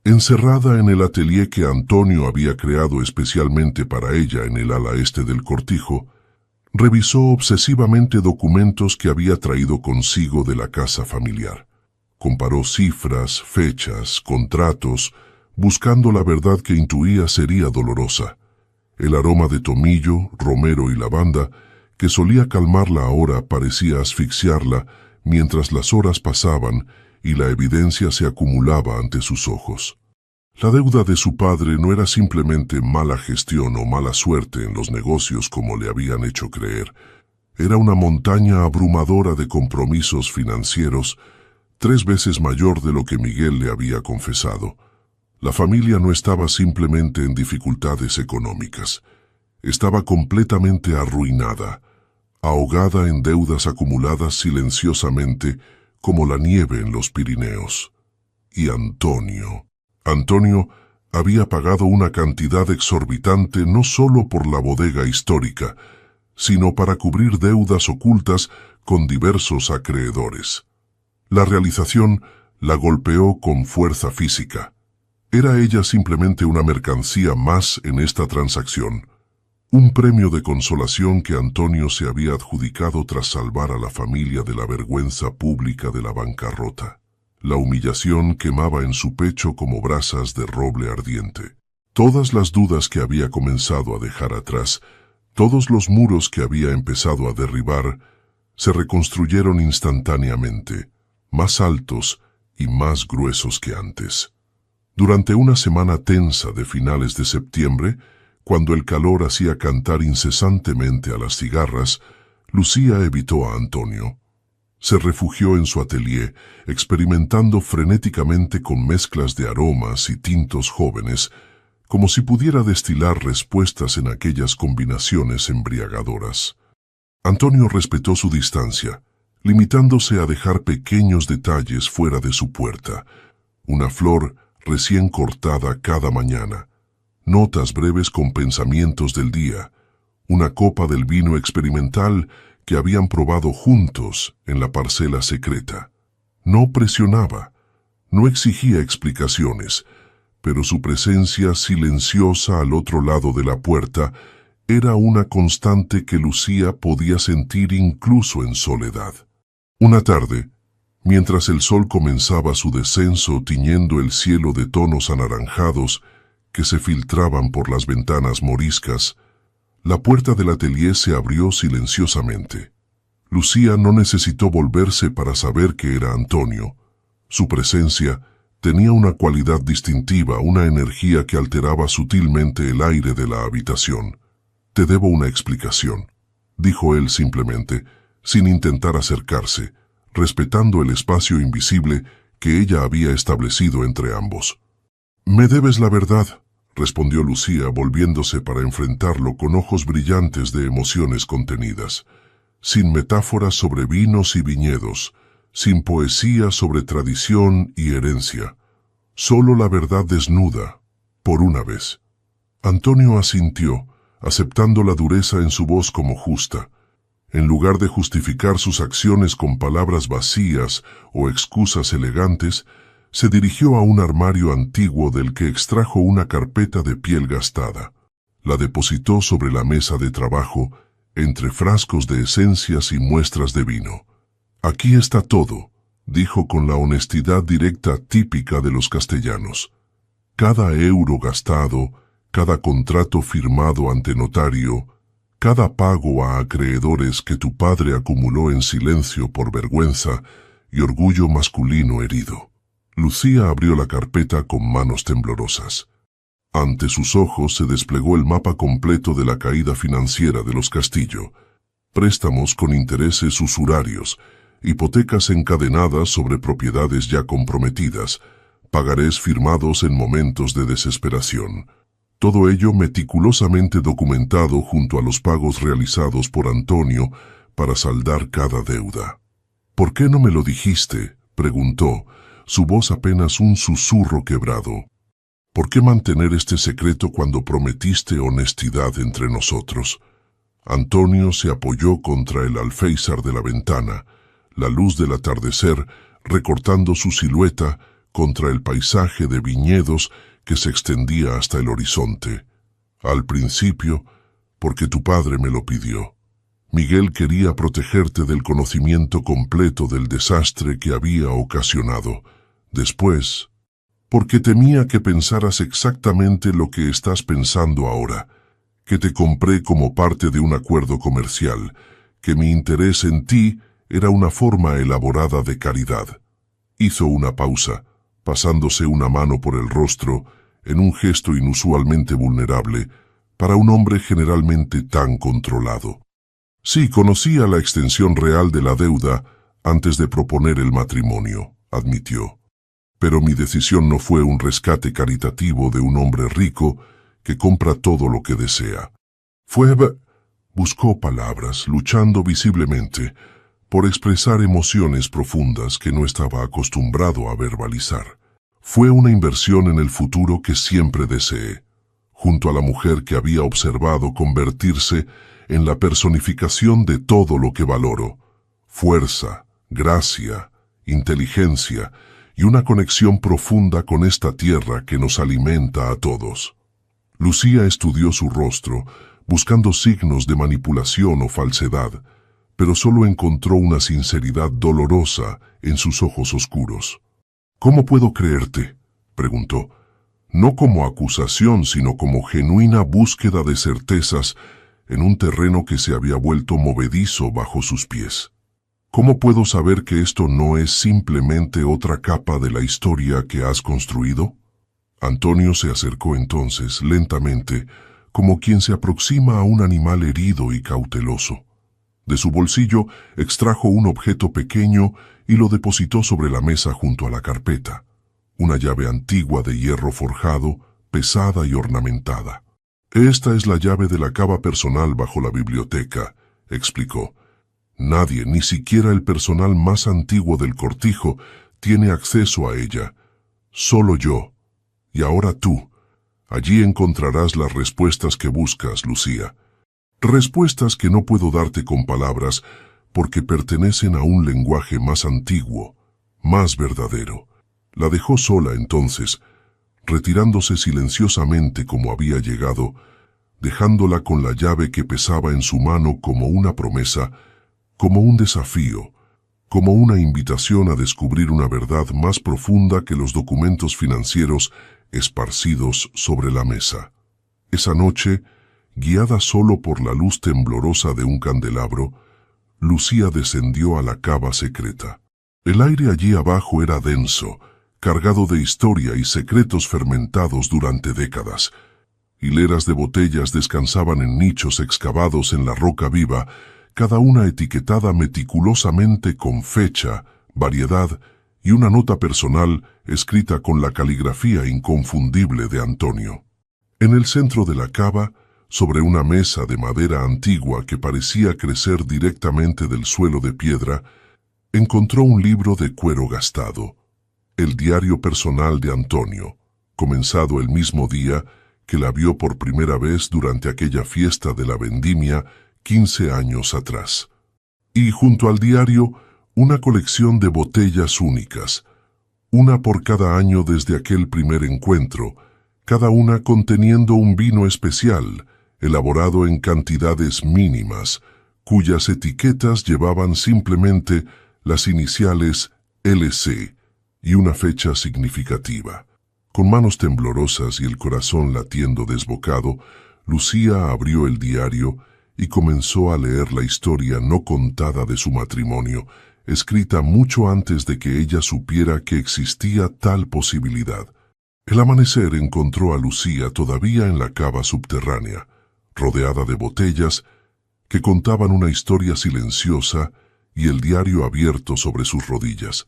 encerrada en el atelier que Antonio había creado especialmente para ella en el ala este del cortijo, Revisó obsesivamente documentos que había traído consigo de la casa familiar. Comparó cifras, fechas, contratos, buscando la verdad que intuía sería dolorosa. El aroma de tomillo, romero y lavanda, que solía calmarla ahora, parecía asfixiarla mientras las horas pasaban y la evidencia se acumulaba ante sus ojos. La deuda de su padre no era simplemente mala gestión o mala suerte en los negocios como le habían hecho creer. Era una montaña abrumadora de compromisos financieros, 3 veces mayor de lo que Miguel le había confesado. La familia no estaba simplemente en dificultades económicas. Estaba completamente arruinada, ahogada en deudas acumuladas silenciosamente como la nieve en los Pirineos. Y Antonio había pagado una cantidad exorbitante no solo por la bodega histórica, sino para cubrir deudas ocultas con diversos acreedores. La realización la golpeó con fuerza física. Era ella simplemente una mercancía más en esta transacción, un premio de consolación que Antonio se había adjudicado tras salvar a la familia de la vergüenza pública de la bancarrota. La humillación quemaba en su pecho como brasas de roble ardiente. Todas las dudas que había comenzado a dejar atrás, todos los muros que había empezado a derribar, se reconstruyeron instantáneamente, más altos y más gruesos que antes. Durante una semana tensa de finales de septiembre, cuando el calor hacía cantar incesantemente a las cigarras, Lucía evitó a Antonio. Se refugió en su atelier, experimentando frenéticamente con mezclas de aromas y tintos jóvenes, como si pudiera destilar respuestas en aquellas combinaciones embriagadoras. Antonio respetó su distancia, limitándose a dejar pequeños detalles fuera de su puerta, una flor recién cortada cada mañana, notas breves con pensamientos del día, una copa del vino experimental que habían probado juntos en la parcela secreta. No presionaba, no exigía explicaciones, pero su presencia silenciosa al otro lado de la puerta era una constante que Lucía podía sentir incluso en soledad. Una tarde, mientras el sol comenzaba su descenso tiñendo el cielo de tonos anaranjados que se filtraban por las ventanas moriscas, la puerta del atelier se abrió silenciosamente. Lucía no necesitó volverse para saber que era Antonio. Su presencia tenía una cualidad distintiva, una energía que alteraba sutilmente el aire de la habitación. «Te debo una explicación», dijo él simplemente, sin intentar acercarse, respetando el espacio invisible que ella había establecido entre ambos. «Me debes la verdad», respondió Lucía, volviéndose para enfrentarlo con ojos brillantes de emociones contenidas, sin metáforas sobre vinos y viñedos, sin poesía sobre tradición y herencia, solo la verdad desnuda, por una vez. Antonio asintió, aceptando la dureza en su voz como justa. En lugar de justificar sus acciones con palabras vacías o excusas elegantes, se dirigió a un armario antiguo del que extrajo una carpeta de piel gastada. La depositó sobre la mesa de trabajo, entre frascos de esencias y muestras de vino. «Aquí está todo», dijo con la honestidad directa típica de los castellanos. «Cada euro gastado, cada contrato firmado ante notario, cada pago a acreedores que tu padre acumuló en silencio por vergüenza y orgullo masculino herido». Lucía abrió la carpeta con manos temblorosas. Ante sus ojos se desplegó el mapa completo de la caída financiera de los Castillo. Préstamos con intereses usurarios, hipotecas encadenadas sobre propiedades ya comprometidas, pagarés firmados en momentos de desesperación. Todo ello meticulosamente documentado junto a los pagos realizados por Antonio para saldar cada deuda. «¿Por qué no me lo dijiste?», preguntó, su voz apenas un susurro quebrado. «¿Por qué mantener este secreto cuando prometiste honestidad entre nosotros?» Antonio se apoyó contra el alféizar de la ventana, la luz del atardecer recortando su silueta contra el paisaje de viñedos que se extendía hasta el horizonte. «Al principio, porque tu padre me lo pidió. Miguel quería protegerte del conocimiento completo del desastre que había ocasionado. Después, porque temía que pensaras exactamente lo que estás pensando ahora, que te compré como parte de un acuerdo comercial, que mi interés en ti era una forma elaborada de caridad. Hizo una pausa, pasándose una mano por el rostro, en un gesto inusualmente vulnerable, para un hombre generalmente tan controlado. Sí, conocía la extensión real de la deuda antes de proponer el matrimonio, admitió. Pero mi decisión no fue un rescate caritativo de un hombre rico que compra todo lo que desea. Buscó palabras, luchando visiblemente por expresar emociones profundas que no estaba acostumbrado a verbalizar. Fue una inversión en el futuro que siempre deseé, junto a la mujer que había observado convertirse en la personificación de todo lo que valoro: fuerza, gracia, inteligencia y una conexión profunda con esta tierra que nos alimenta a todos. Lucía estudió su rostro, buscando signos de manipulación o falsedad, pero solo encontró una sinceridad dolorosa en sus ojos oscuros. «¿Cómo puedo creerte?», preguntó, no como acusación, sino como genuina búsqueda de certezas en un terreno que se había vuelto movedizo bajo sus pies. «¿Cómo puedo saber que esto no es simplemente otra capa de la historia que has construido?». Antonio se acercó entonces, lentamente, como quien se aproxima a un animal herido y cauteloso. De su bolsillo extrajo un objeto pequeño y lo depositó sobre la mesa junto a la carpeta. Una llave antigua de hierro forjado, pesada y ornamentada. «Esta es la llave de la cava personal bajo la biblioteca», explicó. «Nadie, ni siquiera el personal más antiguo del cortijo, tiene acceso a ella. Solo yo. Y ahora tú. Allí encontrarás las respuestas que buscas, Lucía. Respuestas que no puedo darte con palabras, porque pertenecen a un lenguaje más antiguo, más verdadero». La dejó sola entonces, retirándose silenciosamente como había llegado, dejándola con la llave que pesaba en su mano como una promesa, como un desafío, como una invitación a descubrir una verdad más profunda que los documentos financieros esparcidos sobre la mesa. Esa noche, guiada solo por la luz temblorosa de un candelabro, Lucía descendió a la cava secreta. El aire allí abajo era denso, cargado de historia y secretos fermentados durante décadas. Hileras de botellas descansaban en nichos excavados en la roca viva, cada una etiquetada meticulosamente con fecha, variedad y una nota personal escrita con la caligrafía inconfundible de Antonio. En el centro de la cava, sobre una mesa de madera antigua que parecía crecer directamente del suelo de piedra, encontró un libro de cuero gastado. El diario personal de Antonio, comenzado el mismo día que la vio por primera vez durante aquella fiesta de la vendimia 15 años atrás. Y junto al diario, una colección de botellas únicas, una por cada año desde aquel primer encuentro, cada una conteniendo un vino especial, elaborado en cantidades mínimas, cuyas etiquetas llevaban simplemente las iniciales LC, y una fecha significativa. Con manos temblorosas y el corazón latiendo desbocado, Lucía abrió el diario y comenzó a leer la historia no contada de su matrimonio, escrita mucho antes de que ella supiera que existía tal posibilidad. El amanecer encontró a Lucía todavía en la cava subterránea, rodeada de botellas que contaban una historia silenciosa y el diario abierto sobre sus rodillas.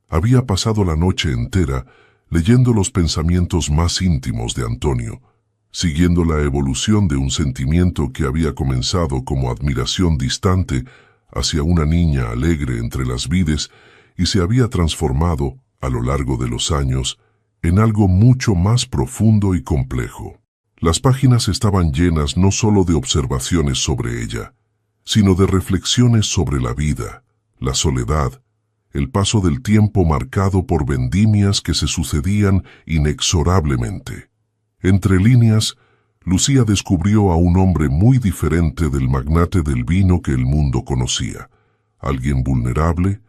Había pasado la noche entera leyendo los pensamientos más íntimos de Antonio, siguiendo la evolución de un sentimiento que había comenzado como admiración distante hacia una niña alegre entre las vides y se había transformado, a lo largo de los años, en algo mucho más profundo y complejo. Las páginas estaban llenas no solo de observaciones sobre ella, sino de reflexiones sobre la vida, la soledad, el paso del tiempo marcado por vendimias que se sucedían inexorablemente. Entre líneas, Lucía descubrió a un hombre muy diferente del magnate del vino que el mundo conocía. Alguien vulnerable,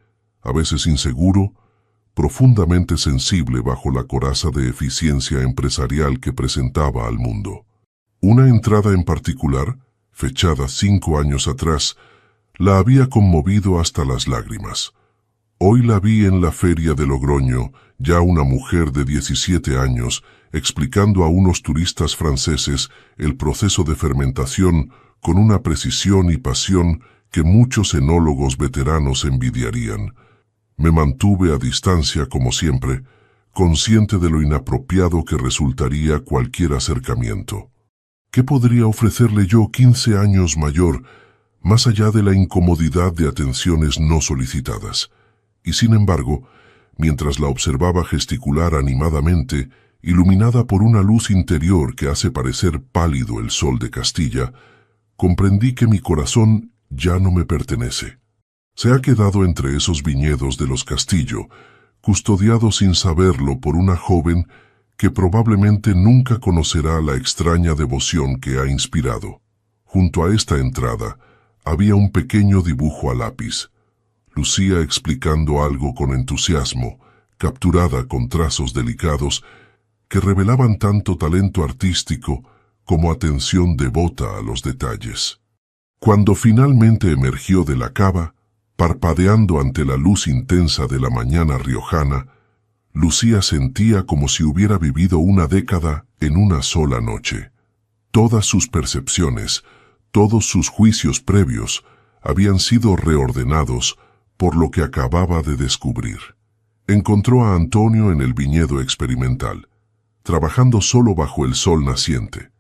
a veces inseguro, profundamente sensible bajo la coraza de eficiencia empresarial que presentaba al mundo. Una entrada en particular, fechada 5 años atrás, la había conmovido hasta las lágrimas. Hoy la vi en la feria de Logroño, ya una mujer de 17 años, explicando a unos turistas franceses el proceso de fermentación con una precisión y pasión que muchos enólogos veteranos envidiarían. Me mantuve a distancia como siempre, consciente de lo inapropiado que resultaría cualquier acercamiento. ¿Qué podría ofrecerle yo 15 años mayor, más allá de la incomodidad de atenciones no solicitadas? Y sin embargo, mientras la observaba gesticular animadamente, iluminada por una luz interior que hace parecer pálido el sol de Castilla, comprendí que mi corazón ya no me pertenece. Se ha quedado entre esos viñedos de los Castillo, custodiado sin saberlo por una joven que probablemente nunca conocerá la extraña devoción que ha inspirado. Junto a esta entrada había un pequeño dibujo a lápiz. Lucía explicando algo con entusiasmo, capturada con trazos delicados que revelaban tanto talento artístico como atención devota a los detalles. Cuando finalmente emergió de la cava, parpadeando ante la luz intensa de la mañana riojana, Lucía sentía como si hubiera vivido una década en una sola noche. Todas sus percepciones, todos sus juicios previos, habían sido reordenados por lo que acababa de descubrir. Encontró a Antonio en el viñedo experimental, trabajando solo bajo el sol naciente,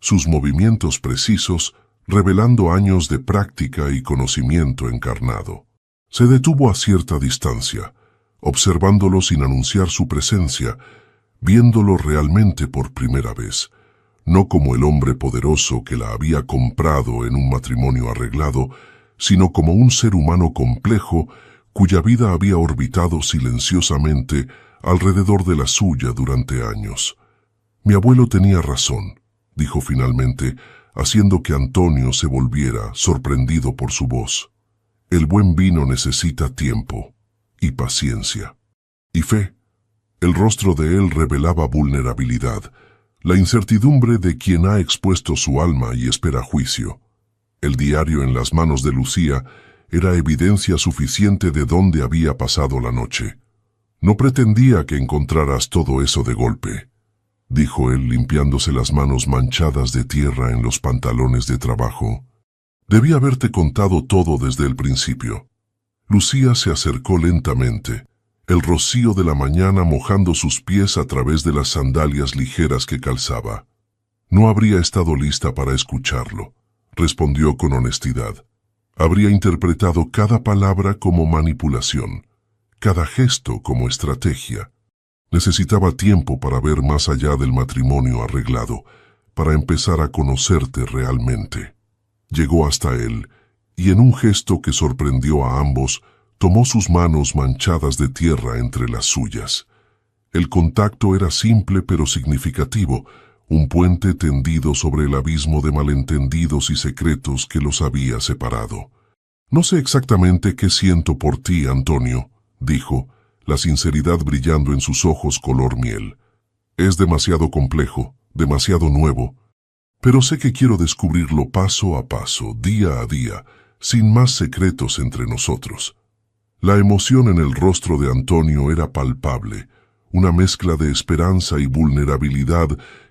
sus movimientos precisos revelando años de práctica y conocimiento encarnado. Se detuvo a cierta distancia, observándolo sin anunciar su presencia, viéndolo realmente por primera vez, no como el hombre poderoso que la había comprado en un matrimonio arreglado, sino como un ser humano complejo cuya vida había orbitado silenciosamente alrededor de la suya durante años. Mi abuelo tenía razón, dijo finalmente, haciendo que Antonio se volviera, sorprendido por su voz. El buen vino necesita tiempo y paciencia. Y fe. El rostro de él revelaba vulnerabilidad, la incertidumbre de quien ha expuesto su alma y espera juicio. El diario en las manos de Lucía era evidencia suficiente de dónde había pasado la noche. No pretendía que encontraras todo eso de golpe, dijo él limpiándose las manos manchadas de tierra en los pantalones de trabajo. Debí haberte contado todo desde el principio. Lucía se acercó lentamente, el rocío de la mañana mojando sus pies a través de las sandalias ligeras que calzaba. No habría estado lista para escucharlo, respondió con honestidad. Habría interpretado cada palabra como manipulación, cada gesto como estrategia. Necesitaba tiempo para ver más allá del matrimonio arreglado, para empezar a conocerte realmente. Llegó hasta él, y en un gesto que sorprendió a ambos, tomó sus manos manchadas de tierra entre las suyas. El contacto era simple pero significativo, un puente tendido sobre el abismo de malentendidos y secretos que los había separado. No sé exactamente qué siento por ti, Antonio, dijo, la sinceridad brillando en sus ojos color miel. Es demasiado complejo, demasiado nuevo, pero sé que quiero descubrirlo paso a paso, día a día, sin más secretos entre nosotros. La emoción en el rostro de Antonio era palpable, una mezcla de esperanza y vulnerabilidad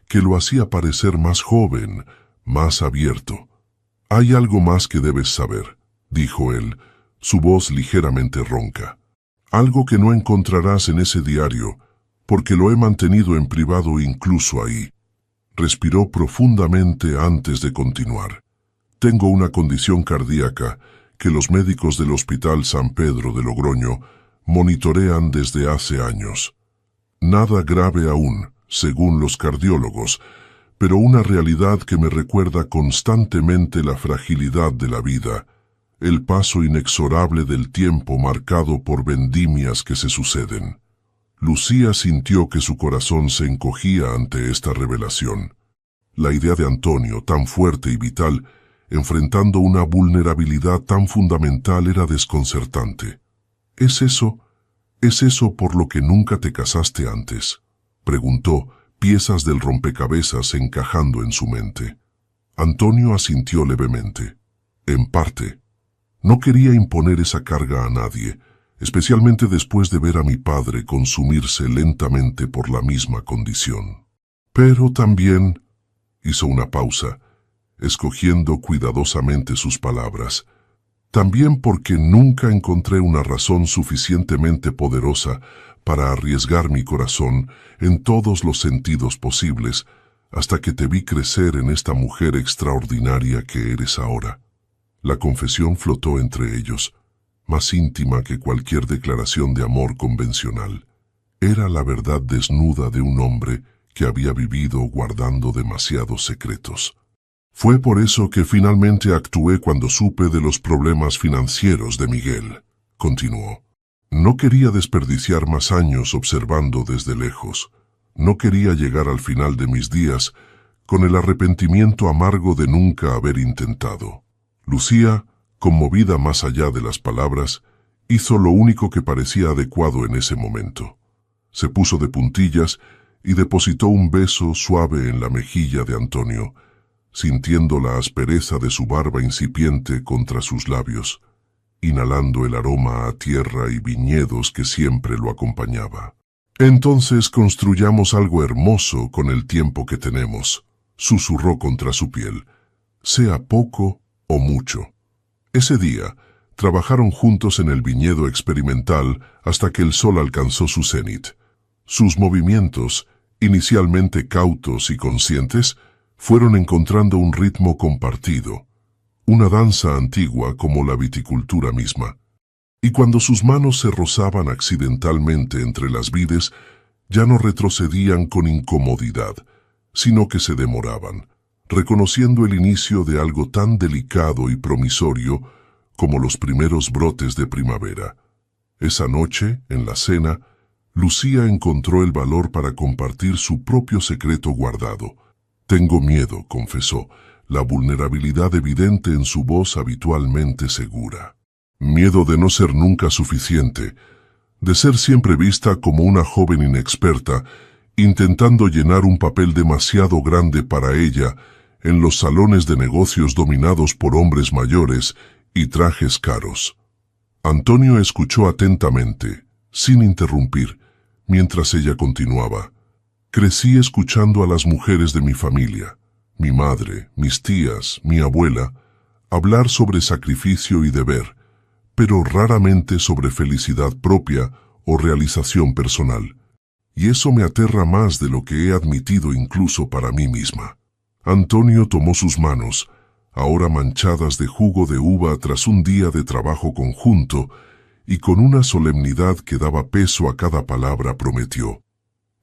que lo hacía parecer más joven, más abierto. Hay algo más que debes saber, dijo él, su voz ligeramente ronca. Algo que no encontrarás en ese diario, porque lo he mantenido en privado incluso ahí. Respiró profundamente antes de continuar. Tengo una condición cardíaca que los médicos del Hospital San Pedro de Logroño monitorean desde hace años. Nada grave aún, según los cardiólogos, pero una realidad que me recuerda constantemente la fragilidad de la vida, el paso inexorable del tiempo marcado por vendimias que se suceden. Lucía sintió que su corazón se encogía ante esta revelación. La idea de Antonio, tan fuerte y vital, enfrentando una vulnerabilidad tan fundamental, era desconcertante. ¿Es eso por lo que nunca te casaste antes?, preguntó, piezas del rompecabezas encajando en su mente. Antonio asintió levemente. En parte. No quería imponer esa carga a nadie, especialmente después de ver a mi padre consumirse lentamente por la misma condición. Pero también hizo una pausa, escogiendo cuidadosamente sus palabras. También porque nunca encontré una razón suficientemente poderosa para arriesgar mi corazón en todos los sentidos posibles, hasta que te vi crecer en esta mujer extraordinaria que eres ahora. La confesión flotó entre ellos, más íntima que cualquier declaración de amor convencional. Era la verdad desnuda de un hombre que había vivido guardando demasiados secretos. Fue por eso que finalmente actué cuando supe de los problemas financieros de Miguel, continuó. No quería desperdiciar más años observando desde lejos. No quería llegar al final de mis días con el arrepentimiento amargo de nunca haber intentado. Lucía, conmovida más allá de las palabras, hizo lo único que parecía adecuado en ese momento. Se puso de puntillas y depositó un beso suave en la mejilla de Antonio, sintiendo la aspereza de su barba incipiente contra sus labios, inhalando el aroma a tierra y viñedos que siempre lo acompañaba. Entonces construyamos algo hermoso con el tiempo que tenemos, susurró contra su piel, sea poco o mucho. Ese día, trabajaron juntos en el viñedo experimental hasta que el sol alcanzó su cenit. Sus movimientos, inicialmente cautos y conscientes, fueron encontrando un ritmo compartido, una danza antigua como la viticultura misma. Y cuando sus manos se rozaban accidentalmente entre las vides, ya no retrocedían con incomodidad, sino que se demoraban, reconociendo el inicio de algo tan delicado y promisorio como los primeros brotes de primavera. Esa noche, en la cena, Lucía encontró el valor para compartir su propio secreto guardado. Tengo miedo, confesó, la vulnerabilidad evidente en su voz habitualmente segura. Miedo de no ser nunca suficiente, de ser siempre vista como una joven inexperta, intentando llenar un papel demasiado grande para ella en los salones de negocios dominados por hombres mayores y trajes caros. Antonio escuchó atentamente, sin interrumpir, mientras ella continuaba. Crecí escuchando a las mujeres de mi familia, mi madre, mis tías, mi abuela, hablar sobre sacrificio y deber, pero raramente sobre felicidad propia o realización personal. Y eso me aterra más de lo que he admitido incluso para mí misma. Antonio tomó sus manos, ahora manchadas de jugo de uva tras un día de trabajo conjunto, y con una solemnidad que daba peso a cada palabra prometió: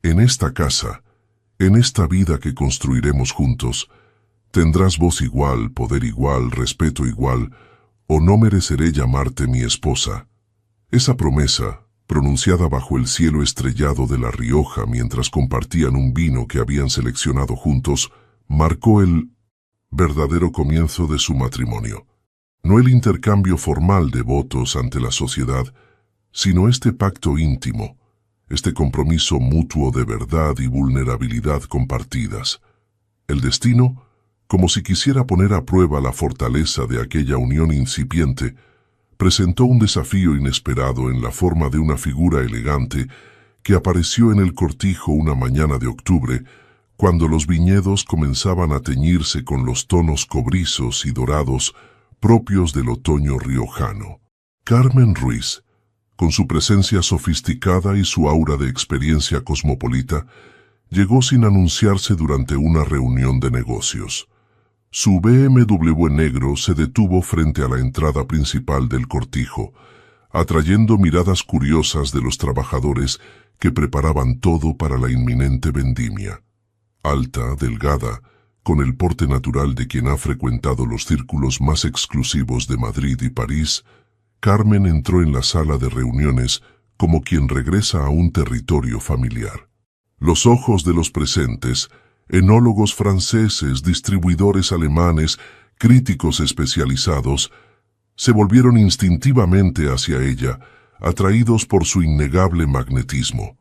en esta casa, en esta vida que construiremos juntos, tendrás voz igual, poder igual, respeto igual, o no mereceré llamarte mi esposa. Esa promesa, pronunciada bajo el cielo estrellado de La Rioja mientras compartían un vino que habían seleccionado juntos, marcó el verdadero comienzo de su matrimonio. No el intercambio formal de votos ante la sociedad, sino este pacto íntimo, este compromiso mutuo de verdad y vulnerabilidad compartidas. El destino, como si quisiera poner a prueba la fortaleza de aquella unión incipiente, presentó un desafío inesperado en la forma de una figura elegante que apareció en el cortijo una mañana de octubre, cuando los viñedos comenzaban a teñirse con los tonos cobrizos y dorados propios del otoño riojano. Carmen Ruiz, con su presencia sofisticada y su aura de experiencia cosmopolita, llegó sin anunciarse durante una reunión de negocios. Su BMW negro se detuvo frente a la entrada principal del cortijo, atrayendo miradas curiosas de los trabajadores que preparaban todo para la inminente vendimia. Alta, delgada, con el porte natural de quien ha frecuentado los círculos más exclusivos de Madrid y París, Carmen entró en la sala de reuniones como quien regresa a un territorio familiar. Los ojos de los presentes, Enólogos franceses, distribuidores alemanes, críticos especializados, se volvieron instintivamente hacia ella, atraídos por su innegable magnetismo.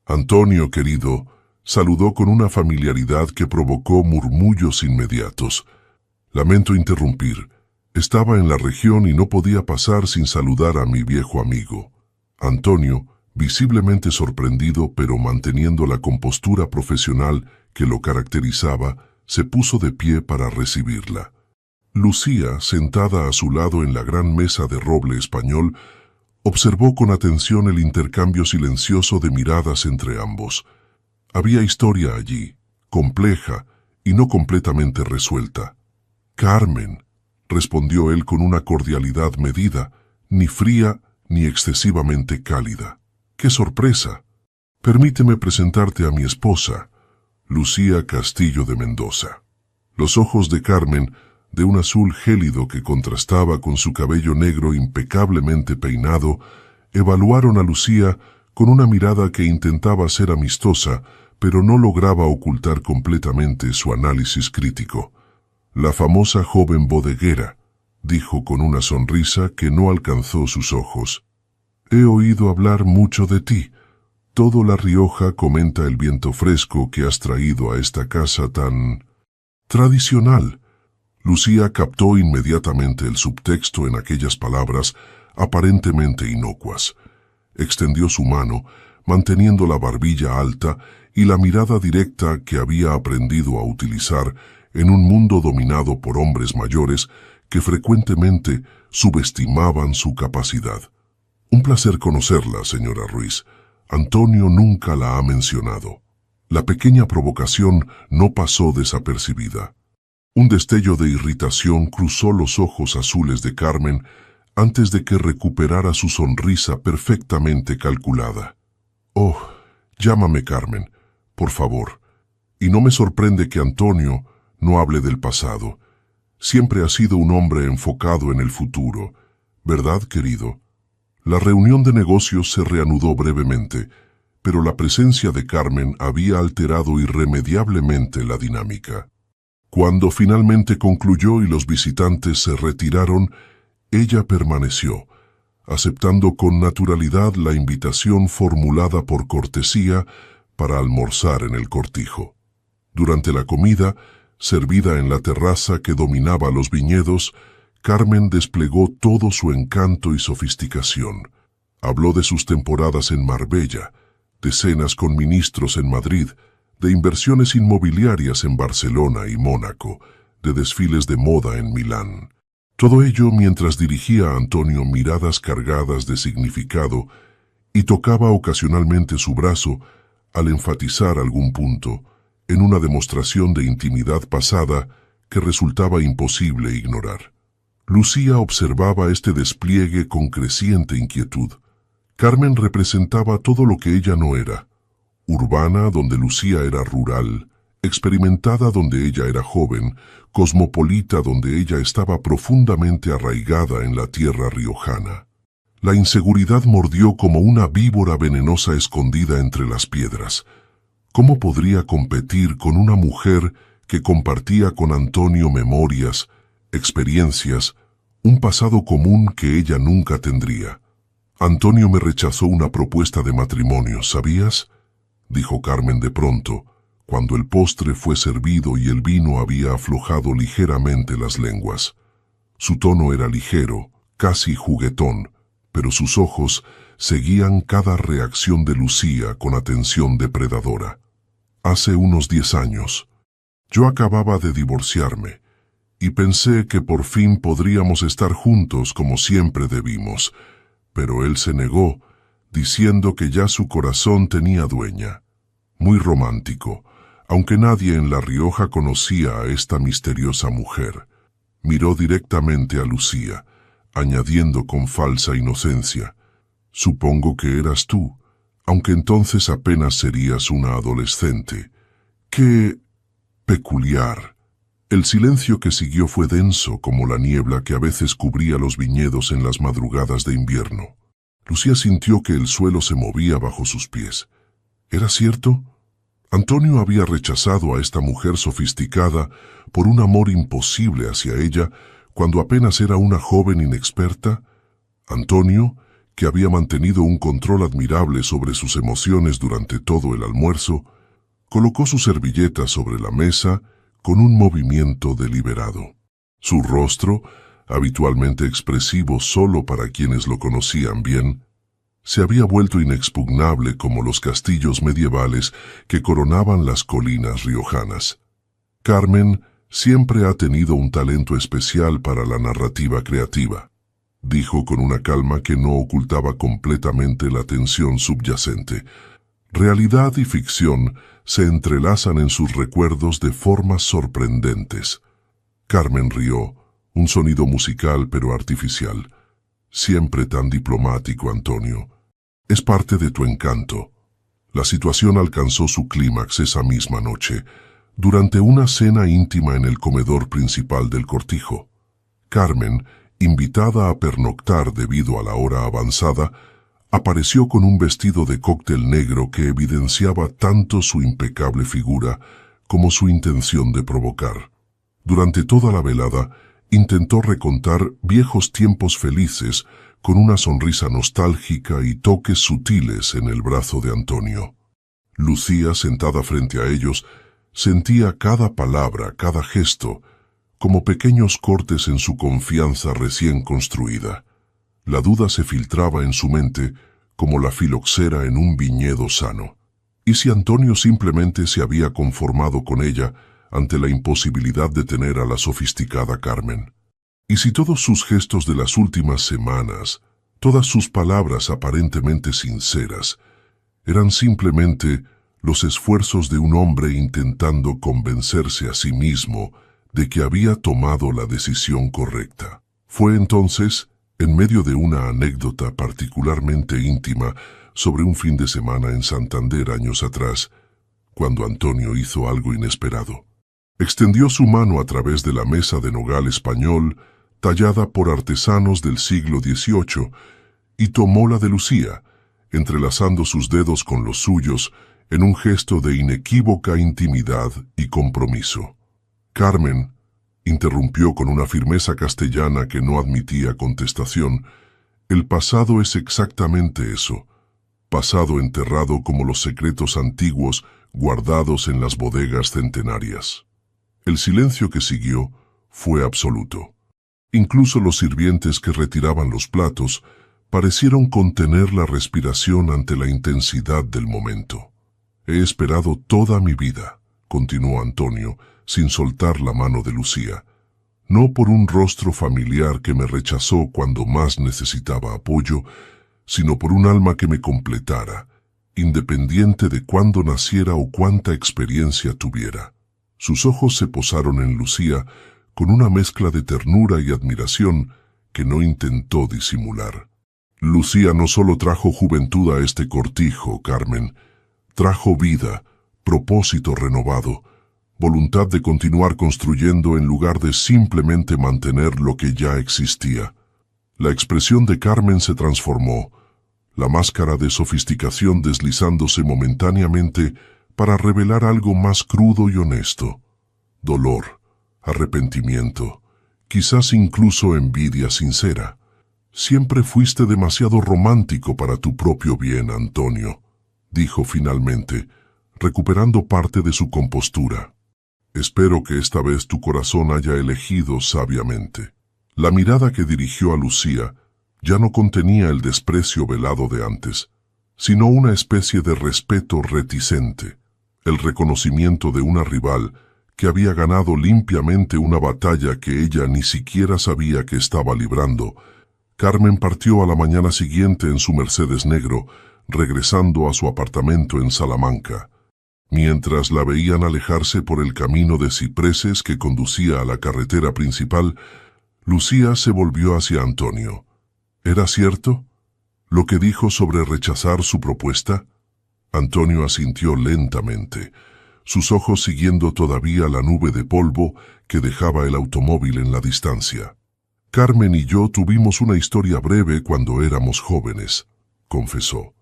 Antonio, querido, saludó con una familiaridad que provocó murmullos inmediatos. Lamento interrumpir. Estaba en la región y no podía pasar sin saludar a mi viejo amigo. Antonio, visiblemente sorprendido pero manteniendo la compostura profesional que lo caracterizaba, se puso de pie para recibirla. Lucía, sentada a su lado en la gran mesa de roble español, observó con atención el intercambio silencioso de miradas entre ambos. Había historia allí, compleja y no completamente resuelta. «Carmen», respondió él con una cordialidad medida, ni fría ni excesivamente cálida. «¡Qué sorpresa! Permíteme presentarte a mi esposa, Lucía Castillo de Mendoza». Los ojos de Carmen, de un azul gélido que contrastaba con su cabello negro impecablemente peinado, evaluaron a Lucía con una mirada que intentaba ser amistosa, pero no lograba ocultar completamente su análisis crítico. «La famosa joven bodeguera», dijo con una sonrisa que no alcanzó sus ojos. «He oído hablar mucho de ti. Todo La Rioja comenta el viento fresco que has traído a esta casa tan tradicional». Lucía captó inmediatamente el subtexto en aquellas palabras aparentemente inocuas. Extendió su mano, manteniendo la barbilla alta y la mirada directa que había aprendido a utilizar en un mundo dominado por hombres mayores que frecuentemente subestimaban su capacidad. «Un placer conocerla, señora Ruiz. Antonio nunca la ha mencionado». La pequeña provocación no pasó desapercibida. Un destello de irritación cruzó los ojos azules de Carmen antes de que recuperara su sonrisa perfectamente calculada. «Oh, llámame Carmen, por favor. Y no me sorprende que Antonio no hable del pasado. Siempre ha sido un hombre enfocado en el futuro, ¿verdad, querido?». La reunión de negocios se reanudó brevemente, pero la presencia de Carmen había alterado irremediablemente la dinámica. Cuando finalmente concluyó y los visitantes se retiraron, ella permaneció, aceptando con naturalidad la invitación formulada por cortesía para almorzar en el cortijo. Durante la comida, servida en la terraza que dominaba los viñedos, Carmen desplegó todo su encanto y sofisticación. Habló de sus temporadas en Marbella, de cenas con ministros en Madrid, de inversiones inmobiliarias en Barcelona y Mónaco, de desfiles de moda en Milán. Todo ello mientras dirigía a Antonio miradas cargadas de significado y tocaba ocasionalmente su brazo al enfatizar algún punto, en una demostración de intimidad pasada que resultaba imposible ignorar. Lucía observaba este despliegue con creciente inquietud. Carmen representaba todo lo que ella no era: urbana donde Lucía era rural, experimentada donde ella era joven, cosmopolita donde ella estaba profundamente arraigada en la tierra riojana. La inseguridad mordió como una víbora venenosa escondida entre las piedras. ¿Cómo podría competir con una mujer que compartía con Antonio memorias, experiencias, un pasado común que ella nunca tendría? «Antonio me rechazó una propuesta de matrimonio, ¿sabías?», dijo Carmen de pronto, cuando el postre fue servido y el vino había aflojado ligeramente las lenguas. Su tono era ligero, casi juguetón, pero sus ojos seguían cada reacción de Lucía con atención depredadora. «Hace unos 10 años. Yo acababa de divorciarme, y pensé que por fin podríamos estar juntos como siempre debimos, pero él se negó, diciendo que ya su corazón tenía dueña. Muy romántico, aunque nadie en La Rioja conocía a esta misteriosa mujer». Miró directamente a Lucía, añadiendo con falsa inocencia: «Supongo que eras tú, aunque entonces apenas serías una adolescente». «¡Qué peculiar!». El silencio que siguió fue denso como la niebla que a veces cubría los viñedos en las madrugadas de invierno. Lucía sintió que el suelo se movía bajo sus pies. ¿Era cierto? Antonio había rechazado a esta mujer sofisticada por un amor imposible hacia ella cuando apenas era una joven inexperta. Antonio, que había mantenido un control admirable sobre sus emociones durante todo el almuerzo, colocó su servilleta sobre la mesa con un movimiento deliberado. Su rostro, habitualmente expresivo solo para quienes lo conocían bien, se había vuelto inexpugnable como los castillos medievales que coronaban las colinas riojanas. Carmen siempre ha tenido un talento especial para la narrativa creativa, dijo con una calma que no ocultaba completamente la tensión subyacente. Realidad y ficción se entrelazan en sus recuerdos de formas sorprendentes. Carmen rió, un sonido musical pero artificial. Siempre tan diplomático, Antonio. Es parte de tu encanto. La situación alcanzó su clímax esa misma noche, durante una cena íntima en el comedor principal del cortijo. Carmen, invitada a pernoctar debido a la hora avanzada, apareció con un vestido de cóctel negro que evidenciaba tanto su impecable figura como su intención de provocar. Durante toda la velada, intentó recontar viejos tiempos felices con una sonrisa nostálgica y toques sutiles en el brazo de Antonio. Lucía, sentada frente a ellos, sentía cada palabra, cada gesto, como pequeños cortes en su confianza recién construida. La duda se filtraba en su mente como la filoxera en un viñedo sano. ¿Y si Antonio simplemente se había conformado con ella ante la imposibilidad de tener a la sofisticada Carmen? ¿Y si todos sus gestos de las últimas semanas, todas sus palabras aparentemente sinceras, eran simplemente los esfuerzos de un hombre intentando convencerse a sí mismo de que había tomado la decisión correcta? Fue entonces, en medio de una anécdota particularmente íntima sobre un fin de semana en Santander años atrás, cuando Antonio hizo algo inesperado. Extendió su mano a través de la mesa de nogal español, tallada por artesanos del siglo XVIII, y tomó la de Lucía, entrelazando sus dedos con los suyos en un gesto de inequívoca intimidad y compromiso. Carmen interrumpió con una firmeza castellana que no admitía contestación. El pasado es exactamente eso, pasado enterrado como los secretos antiguos guardados en las bodegas centenarias. El silencio que siguió fue absoluto. Incluso los sirvientes que retiraban los platos parecieron contener la respiración ante la intensidad del momento. He esperado toda mi vida, continuó Antonio, sin soltar la mano de Lucía, no por un rostro familiar que me rechazó cuando más necesitaba apoyo, sino por un alma que me completara, independiente de cuándo naciera o cuánta experiencia tuviera. Sus ojos se posaron en Lucía con una mezcla de ternura y admiración que no intentó disimular. Lucía no solo trajo juventud a este cortijo, Carmen, trajo vida, propósito renovado, voluntad de continuar construyendo en lugar de simplemente mantener lo que ya existía. La expresión de Carmen se transformó, la máscara de sofisticación deslizándose momentáneamente para revelar algo más crudo y honesto. Dolor, arrepentimiento, quizás incluso envidia sincera. Siempre fuiste demasiado romántico para tu propio bien, Antonio, dijo finalmente, recuperando parte de su compostura. Espero que esta vez tu corazón haya elegido sabiamente. La mirada que dirigió a Lucía ya no contenía el desprecio velado de antes, sino una especie de respeto reticente, el reconocimiento de una rival que había ganado limpiamente una batalla que ella ni siquiera sabía que estaba librando. Carmen partió a la mañana siguiente en su Mercedes negro, regresando a su apartamento en Salamanca. Mientras la veían alejarse por el camino de cipreses que conducía a la carretera principal, Lucía se volvió hacia Antonio. ¿Era cierto lo que dijo sobre rechazar su propuesta? Antonio asintió lentamente, sus ojos siguiendo todavía la nube de polvo que dejaba el automóvil en la distancia. Carmen y yo tuvimos una historia breve cuando éramos jóvenes, confesó.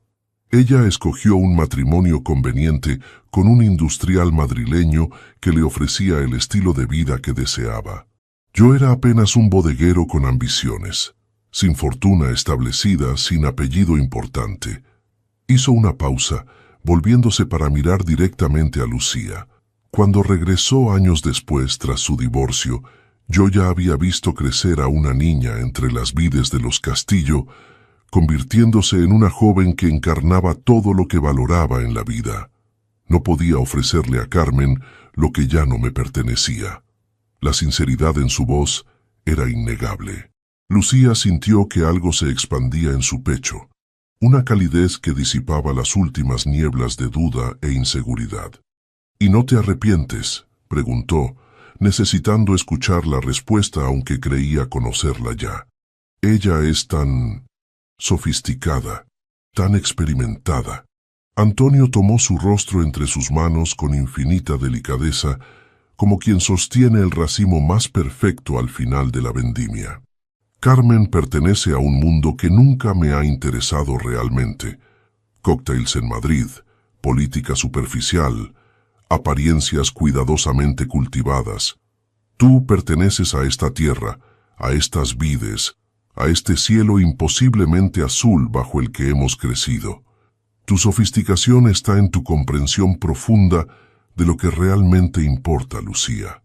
Ella escogió un matrimonio conveniente con un industrial madrileño que le ofrecía el estilo de vida que deseaba. Yo era apenas un bodeguero con ambiciones, sin fortuna establecida, sin apellido importante. Hizo una pausa, volviéndose para mirar directamente a Lucía. Cuando regresó años después, tras su divorcio, yo ya había visto crecer a una niña entre las vides de los Castillo, convirtiéndose en una joven que encarnaba todo lo que valoraba en la vida. No podía ofrecerle a Carmen lo que ya no me pertenecía. La sinceridad en su voz era innegable. Lucía sintió que algo se expandía en su pecho, una calidez que disipaba las últimas nieblas de duda e inseguridad. —¿Y no te arrepientes? —preguntó, necesitando escuchar la respuesta aunque creía conocerla ya. Ella es tan sofisticada, tan experimentada. Antonio tomó su rostro entre sus manos con infinita delicadeza, como quien sostiene el racimo más perfecto al final de la vendimia. Carmen pertenece a un mundo que nunca me ha interesado realmente. Cócteles en Madrid, política superficial, apariencias cuidadosamente cultivadas. Tú perteneces a esta tierra, a estas vides, a este cielo imposiblemente azul bajo el que hemos crecido. Tu sofisticación está en tu comprensión profunda de lo que realmente importa, Lucía.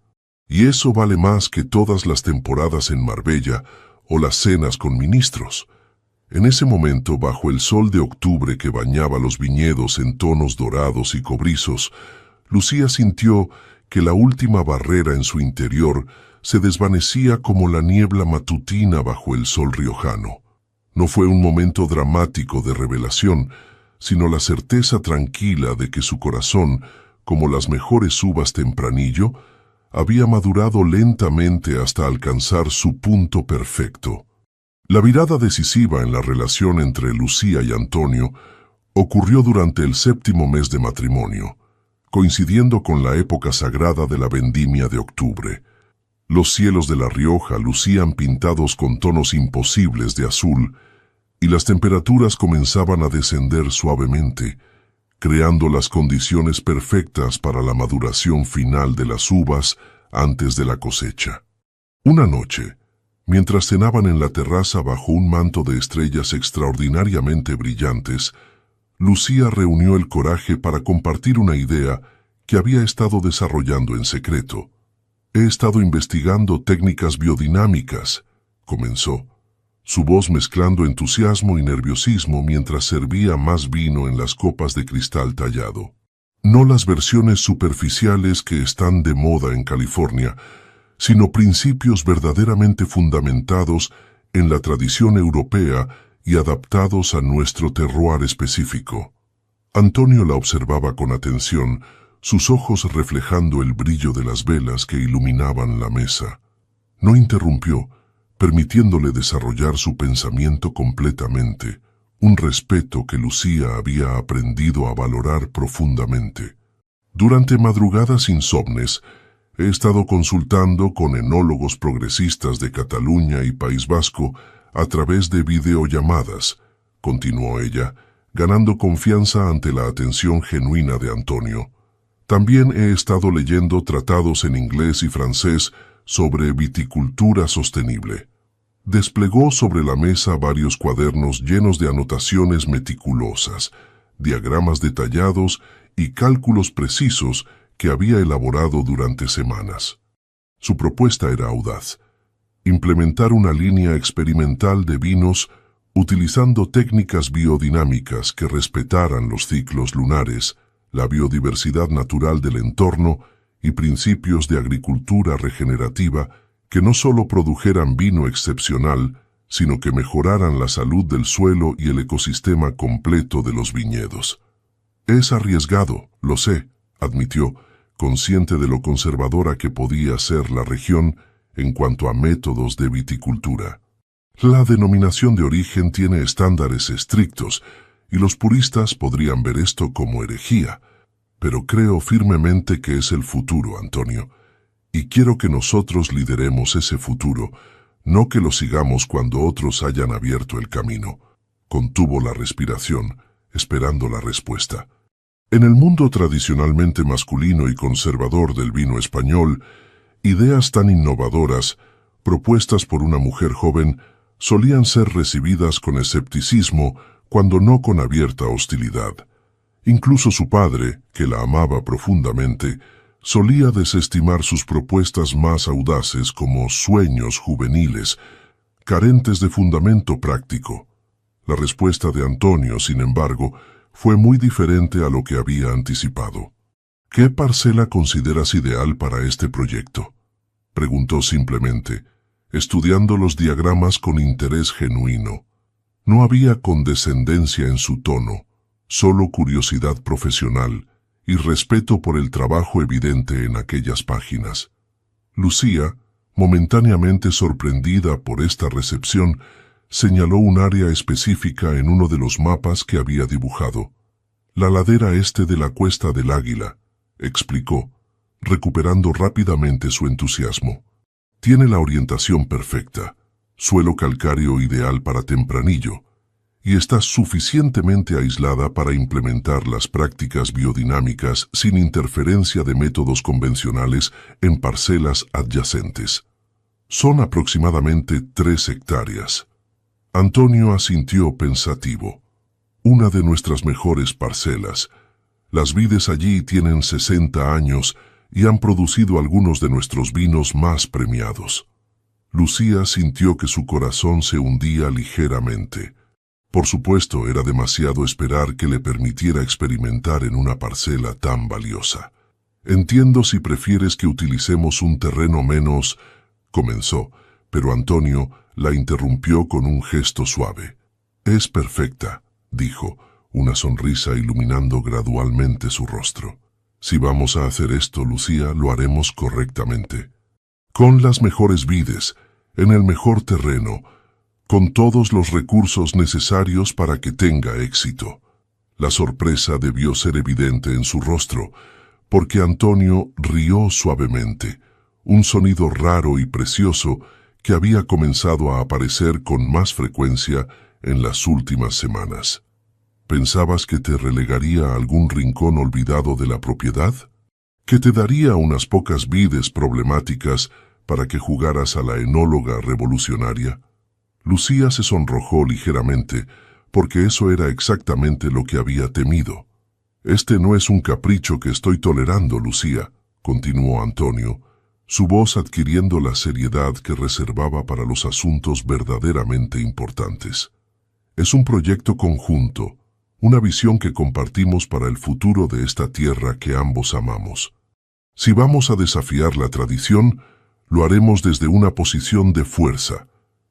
Y eso vale más que todas las temporadas en Marbella o las cenas con ministros. En ese momento, bajo el sol de octubre que bañaba los viñedos en tonos dorados y cobrizos, Lucía sintió que la última barrera en su interior se desvanecía como la niebla matutina bajo el sol riojano. No fue un momento dramático de revelación, sino la certeza tranquila de que su corazón, como las mejores uvas tempranillo, había madurado lentamente hasta alcanzar su punto perfecto. La virada decisiva en la relación entre Lucía y Antonio ocurrió durante el 7º mes de matrimonio, coincidiendo con la época sagrada de la vendimia de octubre. Los cielos de La Rioja lucían pintados con tonos imposibles de azul, y las temperaturas comenzaban a descender suavemente, creando las condiciones perfectas para la maduración final de las uvas antes de la cosecha. Una noche, mientras cenaban en la terraza bajo un manto de estrellas extraordinariamente brillantes, Lucía reunió el coraje para compartir una idea que había estado desarrollando en secreto. He estado investigando técnicas biodinámicas, comenzó, su voz mezclando entusiasmo y nerviosismo mientras servía más vino en las copas de cristal tallado. No las versiones superficiales que están de moda en California, sino principios verdaderamente fundamentados en la tradición europea y adaptados a nuestro terroir específico. Antonio la observaba con atención, sus ojos reflejando el brillo de las velas que iluminaban la mesa. No interrumpió, permitiéndole desarrollar su pensamiento completamente, un respeto que Lucía había aprendido a valorar profundamente. Durante madrugadas insomnes, he estado consultando con enólogos progresistas de Cataluña y País Vasco a través de videollamadas, continuó ella, ganando confianza ante la atención genuina de Antonio. También he estado leyendo tratados en inglés y francés sobre viticultura sostenible. Desplegó sobre la mesa varios cuadernos llenos de anotaciones meticulosas, diagramas detallados y cálculos precisos que había elaborado durante semanas. Su propuesta era audaz: implementar una línea experimental de vinos utilizando técnicas biodinámicas que respetaran los ciclos lunares, la biodiversidad natural del entorno y principios de agricultura regenerativa que no solo produjeran vino excepcional, sino que mejoraran la salud del suelo y el ecosistema completo de los viñedos. Es arriesgado, lo sé, admitió, consciente de lo conservadora que podía ser la región en cuanto a métodos de viticultura. La denominación de origen tiene estándares estrictos, y los puristas podrían ver esto como herejía, pero creo firmemente que es el futuro, Antonio, y quiero que nosotros lideremos ese futuro, no que lo sigamos cuando otros hayan abierto el camino. Contuvo la respiración, esperando la respuesta. En el mundo tradicionalmente masculino y conservador del vino español, ideas tan innovadoras, propuestas por una mujer joven, solían ser recibidas con escepticismo, cuando no con abierta hostilidad. Incluso su padre, que la amaba profundamente, solía desestimar sus propuestas más audaces como sueños juveniles, carentes de fundamento práctico. La respuesta de Antonio, sin embargo, fue muy diferente a lo que había anticipado. ¿Qué parcela consideras ideal para este proyecto?, preguntó simplemente, estudiando los diagramas con interés genuino. No había condescendencia en su tono, solo curiosidad profesional y respeto por el trabajo evidente en aquellas páginas. Lucía, momentáneamente sorprendida por esta recepción, señaló un área específica en uno de los mapas que había dibujado. La ladera este de la Cuesta del Águila, explicó, recuperando rápidamente su entusiasmo. Tiene la orientación perfecta, suelo calcáreo ideal para Tempranillo, y está suficientemente aislada para implementar las prácticas biodinámicas sin interferencia de métodos convencionales en parcelas adyacentes. Son aproximadamente 3 hectáreas. Antonio asintió pensativo. Una de nuestras mejores parcelas. Las vides allí tienen 60 años y han producido algunos de nuestros vinos más premiados. Lucía sintió que su corazón se hundía ligeramente. Por supuesto, era demasiado esperar que le permitiera experimentar en una parcela tan valiosa. Entiendo si prefieres que utilicemos un terreno menos... comenzó, pero Antonio la interrumpió con un gesto suave. Es perfecta, dijo, una sonrisa iluminando gradualmente su rostro. Si vamos a hacer esto, Lucía, lo haremos correctamente. Con las mejores vides, en el mejor terreno, con todos los recursos necesarios para que tenga éxito. La sorpresa debió ser evidente en su rostro, porque Antonio rió suavemente, un sonido raro y precioso que había comenzado a aparecer con más frecuencia en las últimas semanas. ¿Pensabas que te relegaría a algún rincón olvidado de la propiedad? ¿Que te daría unas pocas vides problemáticas para que jugaras a la enóloga revolucionaria? Lucía se sonrojó ligeramente, porque eso era exactamente lo que había temido. Este no es un capricho que estoy tolerando, Lucía, continuó Antonio, su voz adquiriendo la seriedad que reservaba para los asuntos verdaderamente importantes. Es un proyecto conjunto, una visión que compartimos para el futuro de esta tierra que ambos amamos. Si vamos a desafiar la tradición, lo haremos desde una posición de fuerza,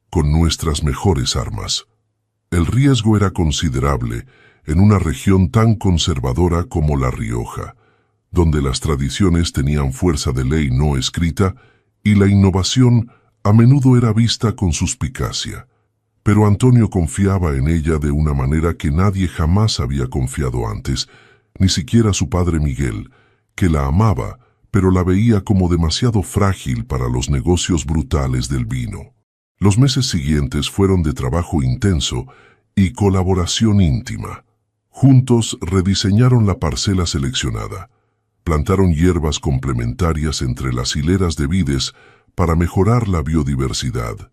con nuestras mejores armas. El riesgo era considerable en una región tan conservadora como La Rioja, donde las tradiciones tenían fuerza de ley no escrita y la innovación a menudo era vista con suspicacia. Pero Antonio confiaba en ella de una manera que nadie jamás había confiado antes, ni siquiera su padre Miguel, que la amaba, pero la veía como demasiado frágil para los negocios brutales del vino. Los meses siguientes fueron de trabajo intenso y colaboración íntima. Juntos rediseñaron la parcela seleccionada, plantaron hierbas complementarias entre las hileras de vides para mejorar la biodiversidad,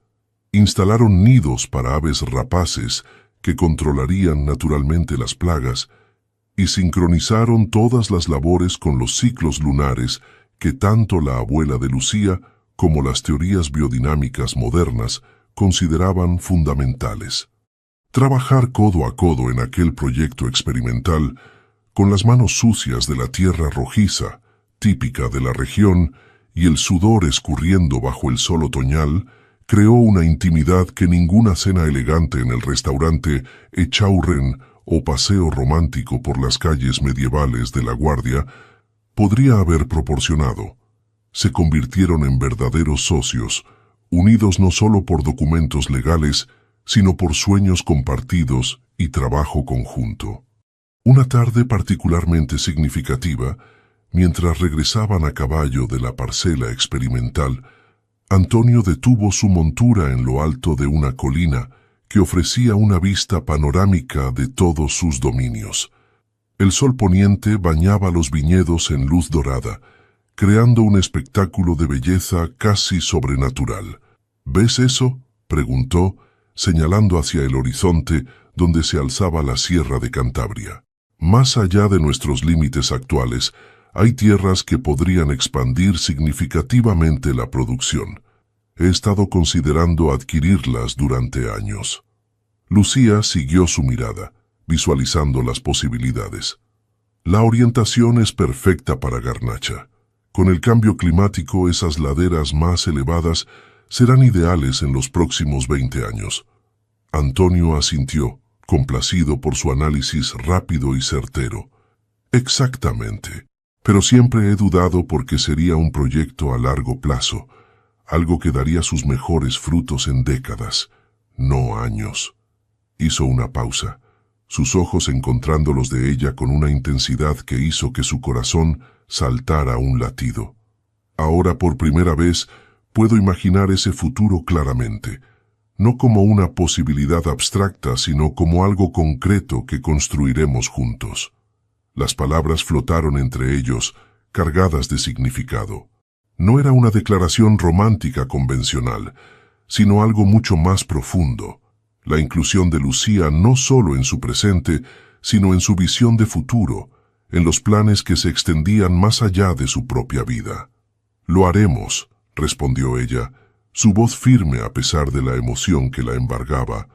instalaron nidos para aves rapaces que controlarían naturalmente las plagas y sincronizaron todas las labores con los ciclos lunares que tanto la abuela de Lucía como las teorías biodinámicas modernas consideraban fundamentales. Trabajar codo a codo en aquel proyecto experimental, con las manos sucias de la tierra rojiza, típica de la región, y el sudor escurriendo bajo el sol otoñal, creó una intimidad que ninguna cena elegante en el restaurante Echaurren o paseo romántico por las calles medievales de La Guardia podría haber proporcionado. Se convirtieron en verdaderos socios, unidos no solo por documentos legales, sino por sueños compartidos y trabajo conjunto. Una tarde particularmente significativa, mientras regresaban a caballo de la parcela experimental, Antonio detuvo su montura en lo alto de una colina que ofrecía una vista panorámica de todos sus dominios. El sol poniente bañaba los viñedos en luz dorada, creando un espectáculo de belleza casi sobrenatural. ¿Ves eso?, preguntó, señalando hacia el horizonte donde se alzaba la Sierra de Cantabria. Más allá de nuestros límites actuales, hay tierras que podrían expandir significativamente la producción. He estado considerando adquirirlas durante años. Lucía siguió su mirada, visualizando las posibilidades. La orientación es perfecta para Garnacha. Con el cambio climático, esas laderas más elevadas serán ideales en los próximos 20 años. Antonio asintió, complacido por su análisis rápido y certero. Exactamente. Pero siempre he dudado porque sería un proyecto a largo plazo, algo que daría sus mejores frutos en décadas, no años. Hizo una pausa, sus ojos encontrando los de ella con una intensidad que hizo que su corazón saltara un latido. Ahora por primera vez puedo imaginar ese futuro claramente, no como una posibilidad abstracta, sino como algo concreto que construiremos juntos. Las palabras flotaron entre ellos, cargadas de significado. No era una declaración romántica convencional, sino algo mucho más profundo. La inclusión de Lucía no solo en su presente, sino en su visión de futuro, en los planes que se extendían más allá de su propia vida. «Lo haremos», respondió ella, su voz firme a pesar de la emoción que la embargaba,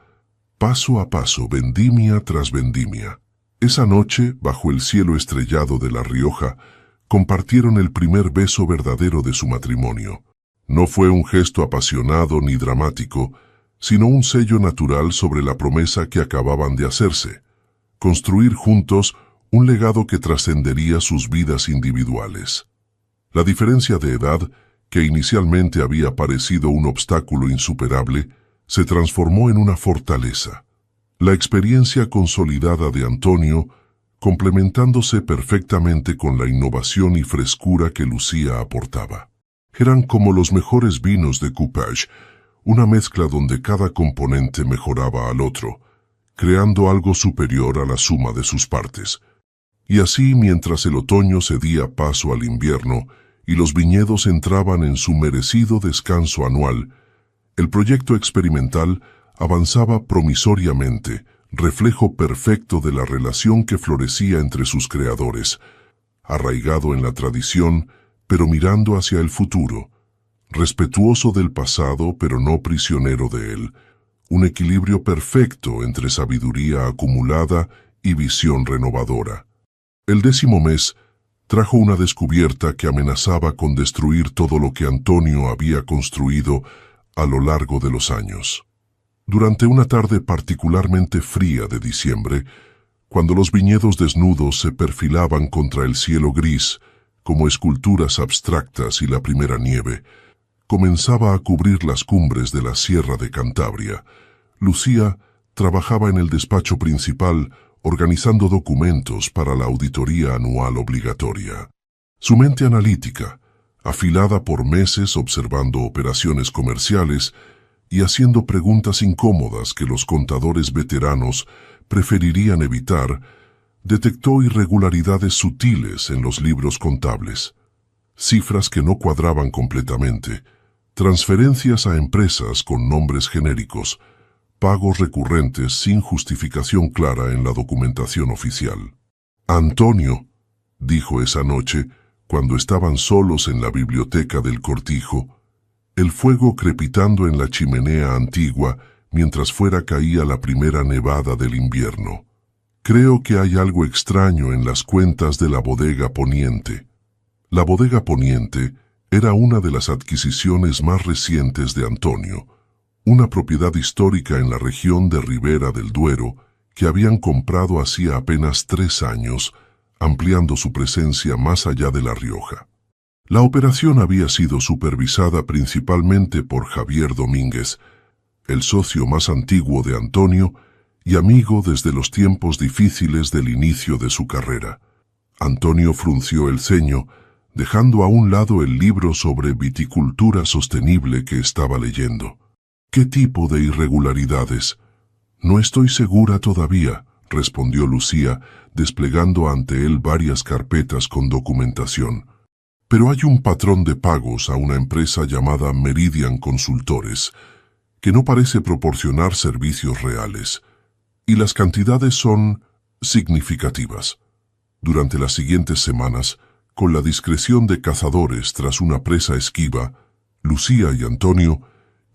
paso a paso, vendimia tras vendimia. Esa noche, bajo el cielo estrellado de La Rioja, compartieron el primer beso verdadero de su matrimonio. No fue un gesto apasionado ni dramático, sino un sello natural sobre la promesa que acababan de hacerse, construir juntos un legado que trascendería sus vidas individuales. La diferencia de edad, que inicialmente había parecido un obstáculo insuperable, se transformó en una fortaleza. La experiencia consolidada de Antonio, complementándose perfectamente con la innovación y frescura que Lucía aportaba. Eran como los mejores vinos de Coupage, una mezcla donde cada componente mejoraba al otro, creando algo superior a la suma de sus partes. Y así, mientras el otoño cedía paso al invierno y los viñedos entraban en su merecido descanso anual, el proyecto experimental avanzaba promisoriamente, reflejo perfecto de la relación que florecía entre sus creadores, arraigado en la tradición, pero mirando hacia el futuro, respetuoso del pasado, pero no prisionero de él, un equilibrio perfecto entre sabiduría acumulada y visión renovadora. El 10º mes trajo una descubierta que amenazaba con destruir todo lo que Antonio había construido a lo largo de los años. Durante una tarde particularmente fría de diciembre, cuando los viñedos desnudos se perfilaban contra el cielo gris, como esculturas abstractas y la primera nieve, comenzaba a cubrir las cumbres de la Sierra de Cantabria, Lucía trabajaba en el despacho principal organizando documentos para la auditoría anual obligatoria. Su mente analítica, afilada por meses observando operaciones comerciales y haciendo preguntas incómodas que los contadores veteranos preferirían evitar, detectó irregularidades sutiles en los libros contables, cifras que no cuadraban completamente, transferencias a empresas con nombres genéricos, pagos recurrentes sin justificación clara en la documentación oficial. «Antonio», dijo esa noche, cuando estaban solos en la biblioteca del Cortijo, el fuego crepitando en la chimenea antigua mientras fuera caía la primera nevada del invierno. «Creo que hay algo extraño en las cuentas de la Bodega Poniente». La Bodega Poniente era una de las adquisiciones más recientes de Antonio, una propiedad histórica en la región de Ribera del Duero que habían comprado hacía apenas 3 años, ampliando su presencia más allá de La Rioja. La operación había sido supervisada principalmente por Javier Domínguez, el socio más antiguo de Antonio y amigo desde los tiempos difíciles del inicio de su carrera. Antonio frunció el ceño, dejando a un lado el libro sobre viticultura sostenible que estaba leyendo. «¿Qué tipo de irregularidades?», No estoy segura todavía, respondió Lucía, desplegando ante él varias carpetas con documentación. Pero hay un patrón de pagos a una empresa llamada Meridian Consultores, que no parece proporcionar servicios reales, y las cantidades son significativas. Durante las siguientes semanas, con la discreción de cazadores tras una presa esquiva, Lucía y Antonio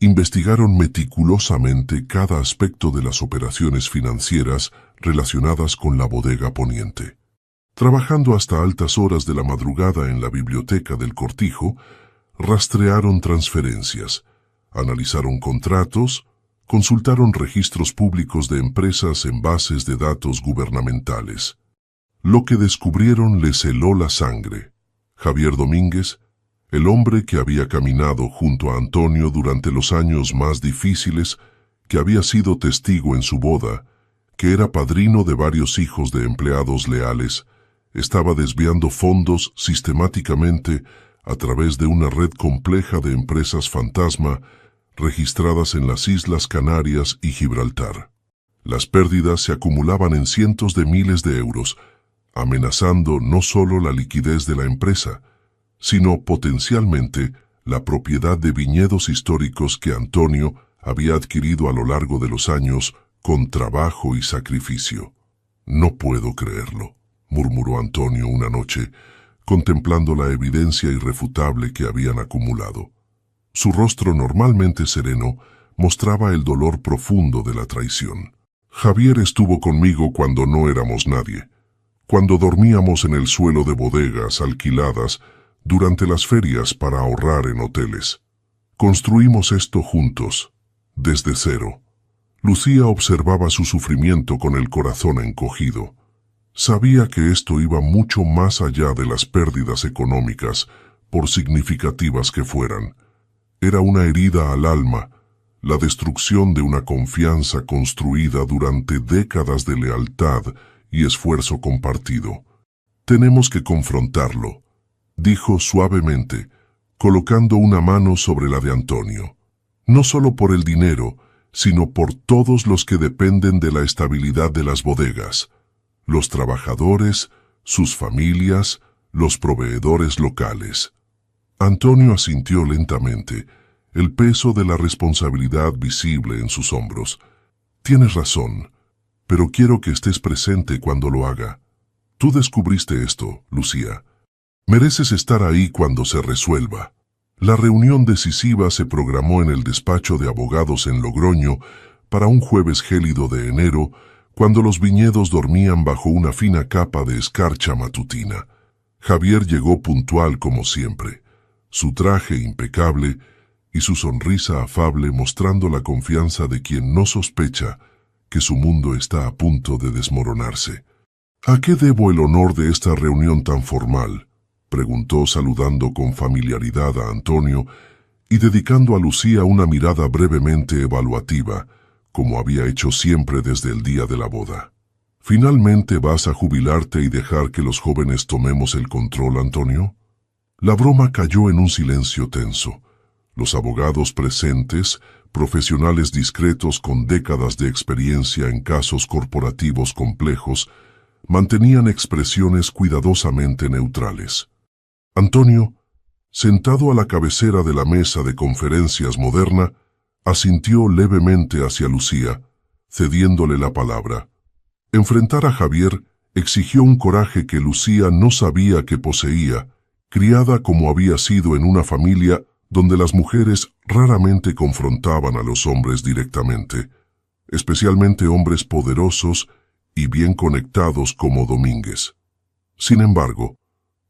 investigaron meticulosamente cada aspecto de las operaciones financieras relacionadas con la bodega Poniente. Trabajando hasta altas horas de la madrugada en la biblioteca del Cortijo, rastrearon transferencias, analizaron contratos, consultaron registros públicos de empresas en bases de datos gubernamentales. Lo que descubrieron les heló la sangre. Javier Domínguez, el hombre que había caminado junto a Antonio durante los años más difíciles, que había sido testigo en su boda, que era padrino de varios hijos de empleados leales, estaba desviando fondos sistemáticamente a través de una red compleja de empresas fantasma registradas en las Islas Canarias y Gibraltar. Las pérdidas se acumulaban en cientos de miles de euros, amenazando no solo la liquidez de la empresa, sino potencialmente la propiedad de viñedos históricos que Antonio había adquirido a lo largo de los años con trabajo y sacrificio. «No puedo creerlo», murmuró Antonio una noche, contemplando la evidencia irrefutable que habían acumulado. Su rostro normalmente sereno mostraba el dolor profundo de la traición. «Javier estuvo conmigo cuando no éramos nadie, cuando dormíamos en el suelo de bodegas alquiladas durante las ferias para ahorrar en hoteles. Construimos esto juntos, desde cero». Lucía observaba su sufrimiento con el corazón encogido. Sabía que esto iba mucho más allá de las pérdidas económicas, por significativas que fueran. Era una herida al alma, la destrucción de una confianza construida durante décadas de lealtad y esfuerzo compartido. «Tenemos que confrontarlo», dijo suavemente, colocando una mano sobre la de Antonio. «No solo por el dinero, sino por todos los que dependen de la estabilidad de las bodegas, los trabajadores, sus familias, los proveedores locales». Antonio asintió lentamente, el peso de la responsabilidad visible en sus hombros. «Tienes razón, pero quiero que estés presente cuando lo haga. Tú descubriste esto, Lucía. Mereces estar ahí cuando se resuelva». La reunión decisiva se programó en el despacho de abogados en Logroño para un jueves gélido de enero, cuando los viñedos dormían bajo una fina capa de escarcha matutina. Javier llegó puntual como siempre, su traje impecable y su sonrisa afable mostrando la confianza de quien no sospecha que su mundo está a punto de desmoronarse. «¿A qué debo el honor de esta reunión tan formal?», preguntó saludando con familiaridad a Antonio y dedicando a Lucía una mirada brevemente evaluativa, como había hecho siempre desde el día de la boda. «¿Finalmente vas a jubilarte y dejar que los jóvenes tomemos el control, Antonio?». La broma cayó en un silencio tenso. Los abogados presentes, profesionales discretos con décadas de experiencia en casos corporativos complejos, mantenían expresiones cuidadosamente neutrales. Antonio, sentado a la cabecera de la mesa de conferencias moderna, asintió levemente hacia Lucía, cediéndole la palabra. Enfrentar a Javier exigió un coraje que Lucía no sabía que poseía, criada como había sido en una familia donde las mujeres raramente confrontaban a los hombres directamente, especialmente hombres poderosos y bien conectados como Domínguez. Sin embargo,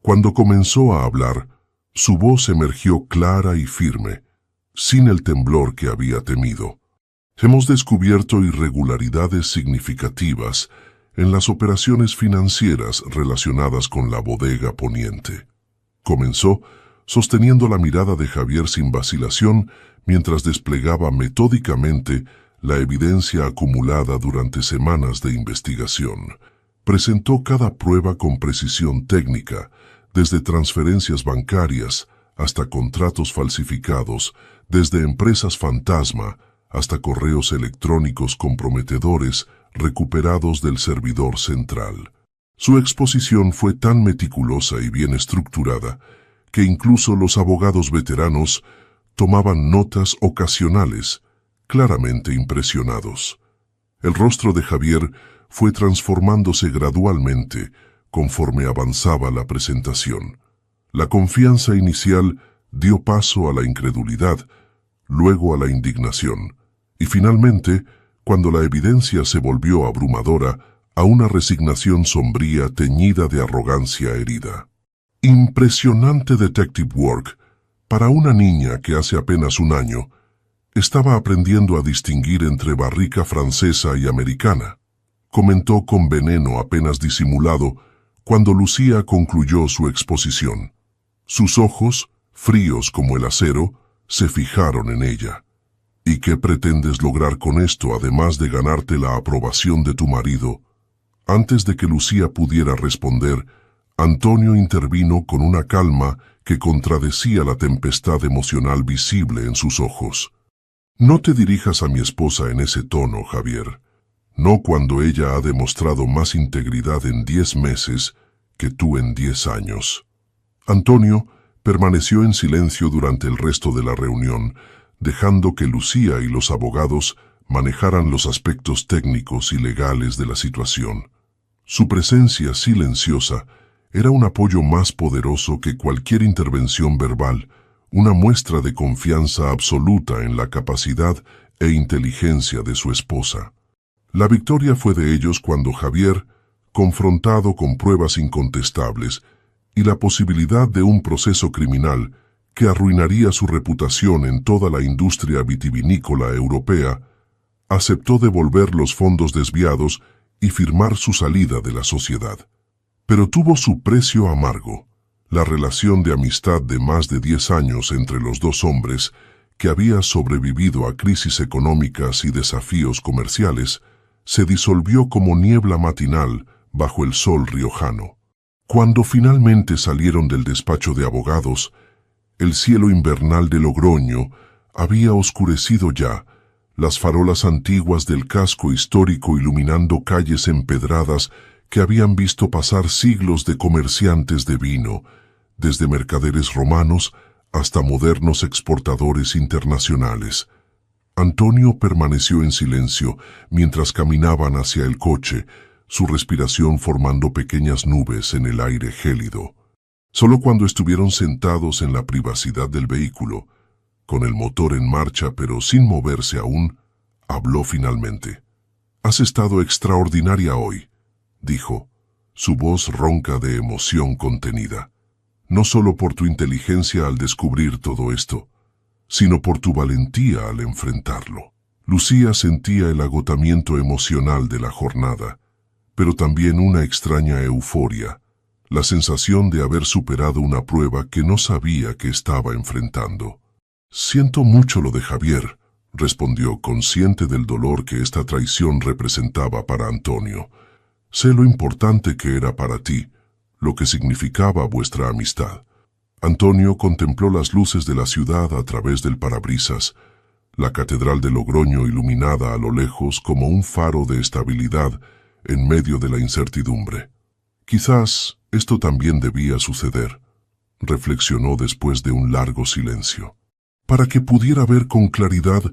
cuando comenzó a hablar, su voz emergió clara y firme, sin el temblor que había temido. «Hemos descubierto irregularidades significativas en las operaciones financieras relacionadas con la bodega Poniente», comenzó, sosteniendo la mirada de Javier sin vacilación mientras desplegaba metódicamente la evidencia acumulada durante semanas de investigación. Presentó cada prueba con precisión técnica, desde transferencias bancarias hasta contratos falsificados, desde empresas fantasma hasta correos electrónicos comprometedores recuperados del servidor central. Su exposición fue tan meticulosa y bien estructurada que incluso los abogados veteranos tomaban notas ocasionales, claramente impresionados. El rostro de Javier fue transformándose gradualmente conforme avanzaba la presentación. La confianza inicial dio paso a la incredulidad, luego a la indignación, y finalmente, cuando la evidencia se volvió abrumadora, a una resignación sombría teñida de arrogancia herida. Impresionante detective work. Para una niña que hace apenas un año estaba aprendiendo a distinguir entre barrica francesa y americana, comentó con veneno apenas disimulado cuando Lucía concluyó su exposición. Sus ojos, fríos como el acero, se fijaron en ella. ¿Y qué pretendes lograr con esto además de ganarte la aprobación de tu marido? Antes de que Lucía pudiera responder, Antonio intervino con una calma que contradecía la tempestad emocional visible en sus ojos. No te dirijas a mi esposa en ese tono, Javier. No cuando ella ha demostrado más integridad en 10 meses que tú en 10 años. Antonio permaneció en silencio durante el resto de la reunión, dejando que Lucía y los abogados manejaran los aspectos técnicos y legales de la situación. Su presencia silenciosa era un apoyo más poderoso que cualquier intervención verbal, una muestra de confianza absoluta en la capacidad e inteligencia de su esposa. La victoria fue de ellos cuando Javier, confrontado con pruebas incontestables y la posibilidad de un proceso criminal que arruinaría su reputación en toda la industria vitivinícola europea, aceptó devolver los fondos desviados y firmar su salida de la sociedad. Pero tuvo su precio amargo. La relación de amistad de más de 10 años entre los dos hombres, que había sobrevivido a crisis económicas y desafíos comerciales, se disolvió como niebla matinal bajo el sol riojano. Cuando finalmente salieron del despacho de abogados, el cielo invernal de Logroño había oscurecido ya, las farolas antiguas del casco histórico iluminando calles empedradas que habían visto pasar siglos de comerciantes de vino, desde mercaderes romanos hasta modernos exportadores internacionales. Antonio permaneció en silencio mientras caminaban hacia el coche, su respiración formando pequeñas nubes en el aire gélido. Solo cuando estuvieron sentados en la privacidad del vehículo, con el motor en marcha pero sin moverse aún, habló finalmente. «Has estado extraordinaria hoy», dijo, su voz ronca de emoción contenida. «No solo por tu inteligencia al descubrir todo esto, sino por tu valentía al enfrentarlo». Lucía sentía el agotamiento emocional de la jornada, pero también una extraña euforia, la sensación de haber superado una prueba que no sabía que estaba enfrentando. «Siento mucho lo de Javier», respondió consciente del dolor que esta traición representaba para Antonio. «Sé lo importante que era para ti, lo que significaba vuestra amistad». Antonio contempló las luces de la ciudad a través del parabrisas, la catedral de Logroño iluminada a lo lejos como un faro de estabilidad en medio de la incertidumbre. Quizás esto también debía suceder, reflexionó después de un largo silencio, para que pudiera ver con claridad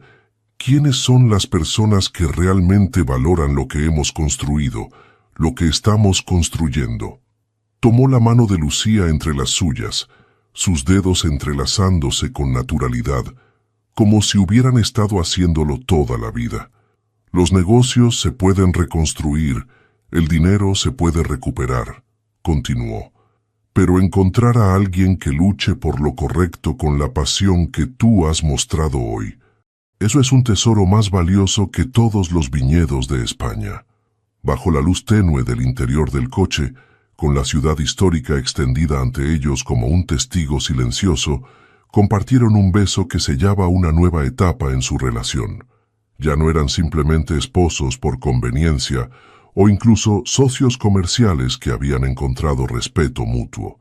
quiénes son las personas que realmente valoran lo que hemos construido, lo que estamos construyendo. Tomó la mano de Lucía entre las suyas, sus dedos entrelazándose con naturalidad, como si hubieran estado haciéndolo toda la vida. Los negocios se pueden reconstruir, el dinero se puede recuperar, continuó. Pero encontrar a alguien que luche por lo correcto con la pasión que tú has mostrado hoy, eso es un tesoro más valioso que todos los viñedos de España. Bajo la luz tenue del interior del coche, con la ciudad histórica extendida ante ellos como un testigo silencioso, compartieron un beso que sellaba una nueva etapa en su relación. Ya no eran simplemente esposos por conveniencia, o incluso socios comerciales que habían encontrado respeto mutuo.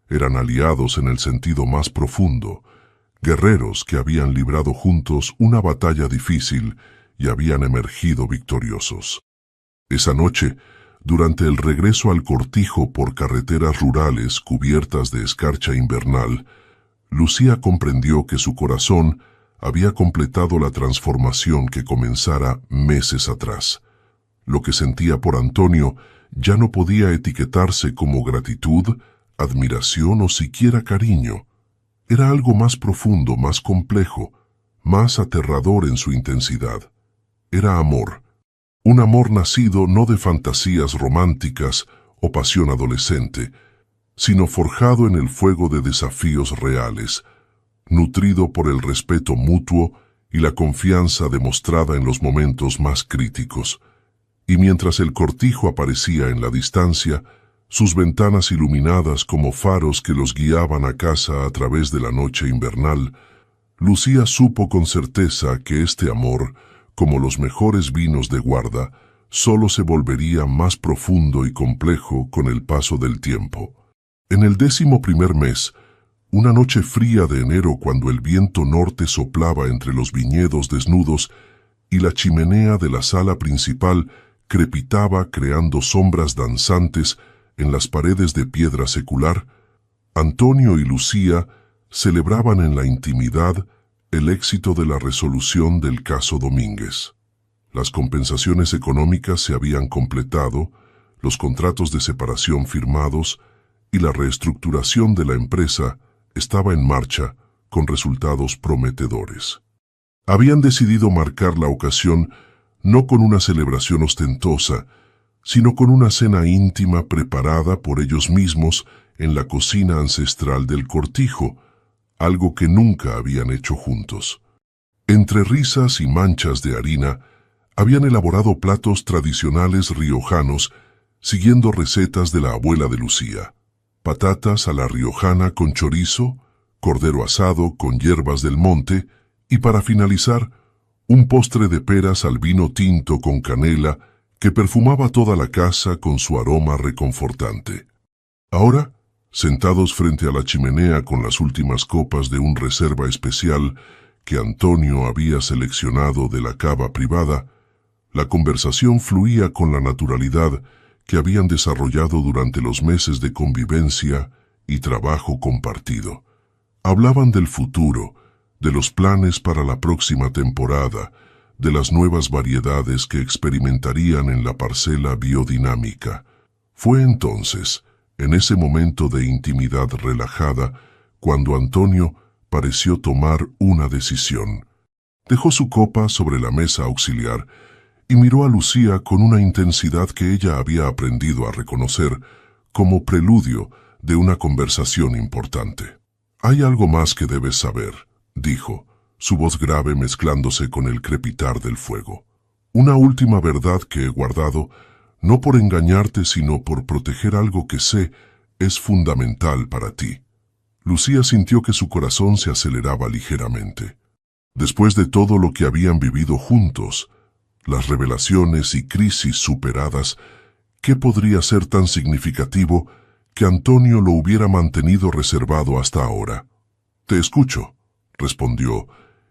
Eran aliados en el sentido más profundo, guerreros que habían librado juntos una batalla difícil y habían emergido victoriosos. Esa noche, durante el regreso al cortijo por carreteras rurales cubiertas de escarcha invernal, Lucía comprendió que su corazón había completado la transformación que comenzara meses atrás. Lo que sentía por Antonio ya no podía etiquetarse como gratitud, admiración o siquiera cariño. Era algo más profundo, más complejo, más aterrador en su intensidad. Era amor. Un amor nacido no de fantasías románticas o pasión adolescente, sino forjado en el fuego de desafíos reales, nutrido por el respeto mutuo y la confianza demostrada en los momentos más críticos. Y mientras el cortijo aparecía en la distancia, sus ventanas iluminadas como faros que los guiaban a casa a través de la noche invernal, Lucía supo con certeza que este amor, como los mejores vinos de guarda, solo se volvería más profundo y complejo con el paso del tiempo. En el 11º mes, una noche fría de enero cuando el viento norte soplaba entre los viñedos desnudos y la chimenea de la sala principal crepitaba creando sombras danzantes en las paredes de piedra secular, Antonio y Lucía celebraban en la intimidad el éxito de la resolución del caso Domínguez. Las compensaciones económicas se habían completado, los contratos de separación firmados y la reestructuración de la empresa estaba en marcha con resultados prometedores. Habían decidido marcar la ocasión no con una celebración ostentosa, sino con una cena íntima preparada por ellos mismos en la cocina ancestral del cortijo, algo que nunca habían hecho juntos. Entre risas y manchas de harina, habían elaborado platos tradicionales riojanos siguiendo recetas de la abuela de Lucía. Patatas a la riojana con chorizo, cordero asado con hierbas del monte y, para finalizar, un postre de peras al vino tinto con canela que perfumaba toda la casa con su aroma reconfortante. Ahora, sentados frente a la chimenea con las últimas copas de un reserva especial que Antonio había seleccionado de la cava privada, la conversación fluía con la naturalidad que habían desarrollado durante los meses de convivencia y trabajo compartido. Hablaban del futuro, de los planes para la próxima temporada, de las nuevas variedades que experimentarían en la parcela biodinámica. Fue entonces, en ese momento de intimidad relajada, cuando Antonio pareció tomar una decisión. Dejó su copa sobre la mesa auxiliar y miró a Lucía con una intensidad que ella había aprendido a reconocer como preludio de una conversación importante. «Hay algo más que debes saber», dijo, su voz grave mezclándose con el crepitar del fuego. «Una última verdad que he guardado, no por engañarte sino por proteger algo que sé es fundamental para ti». Lucía sintió que su corazón se aceleraba ligeramente. Después de todo lo que habían vivido juntos, las revelaciones y crisis superadas, ¿qué podría ser tan significativo que Antonio lo hubiera mantenido reservado hasta ahora? «Te escucho», respondió,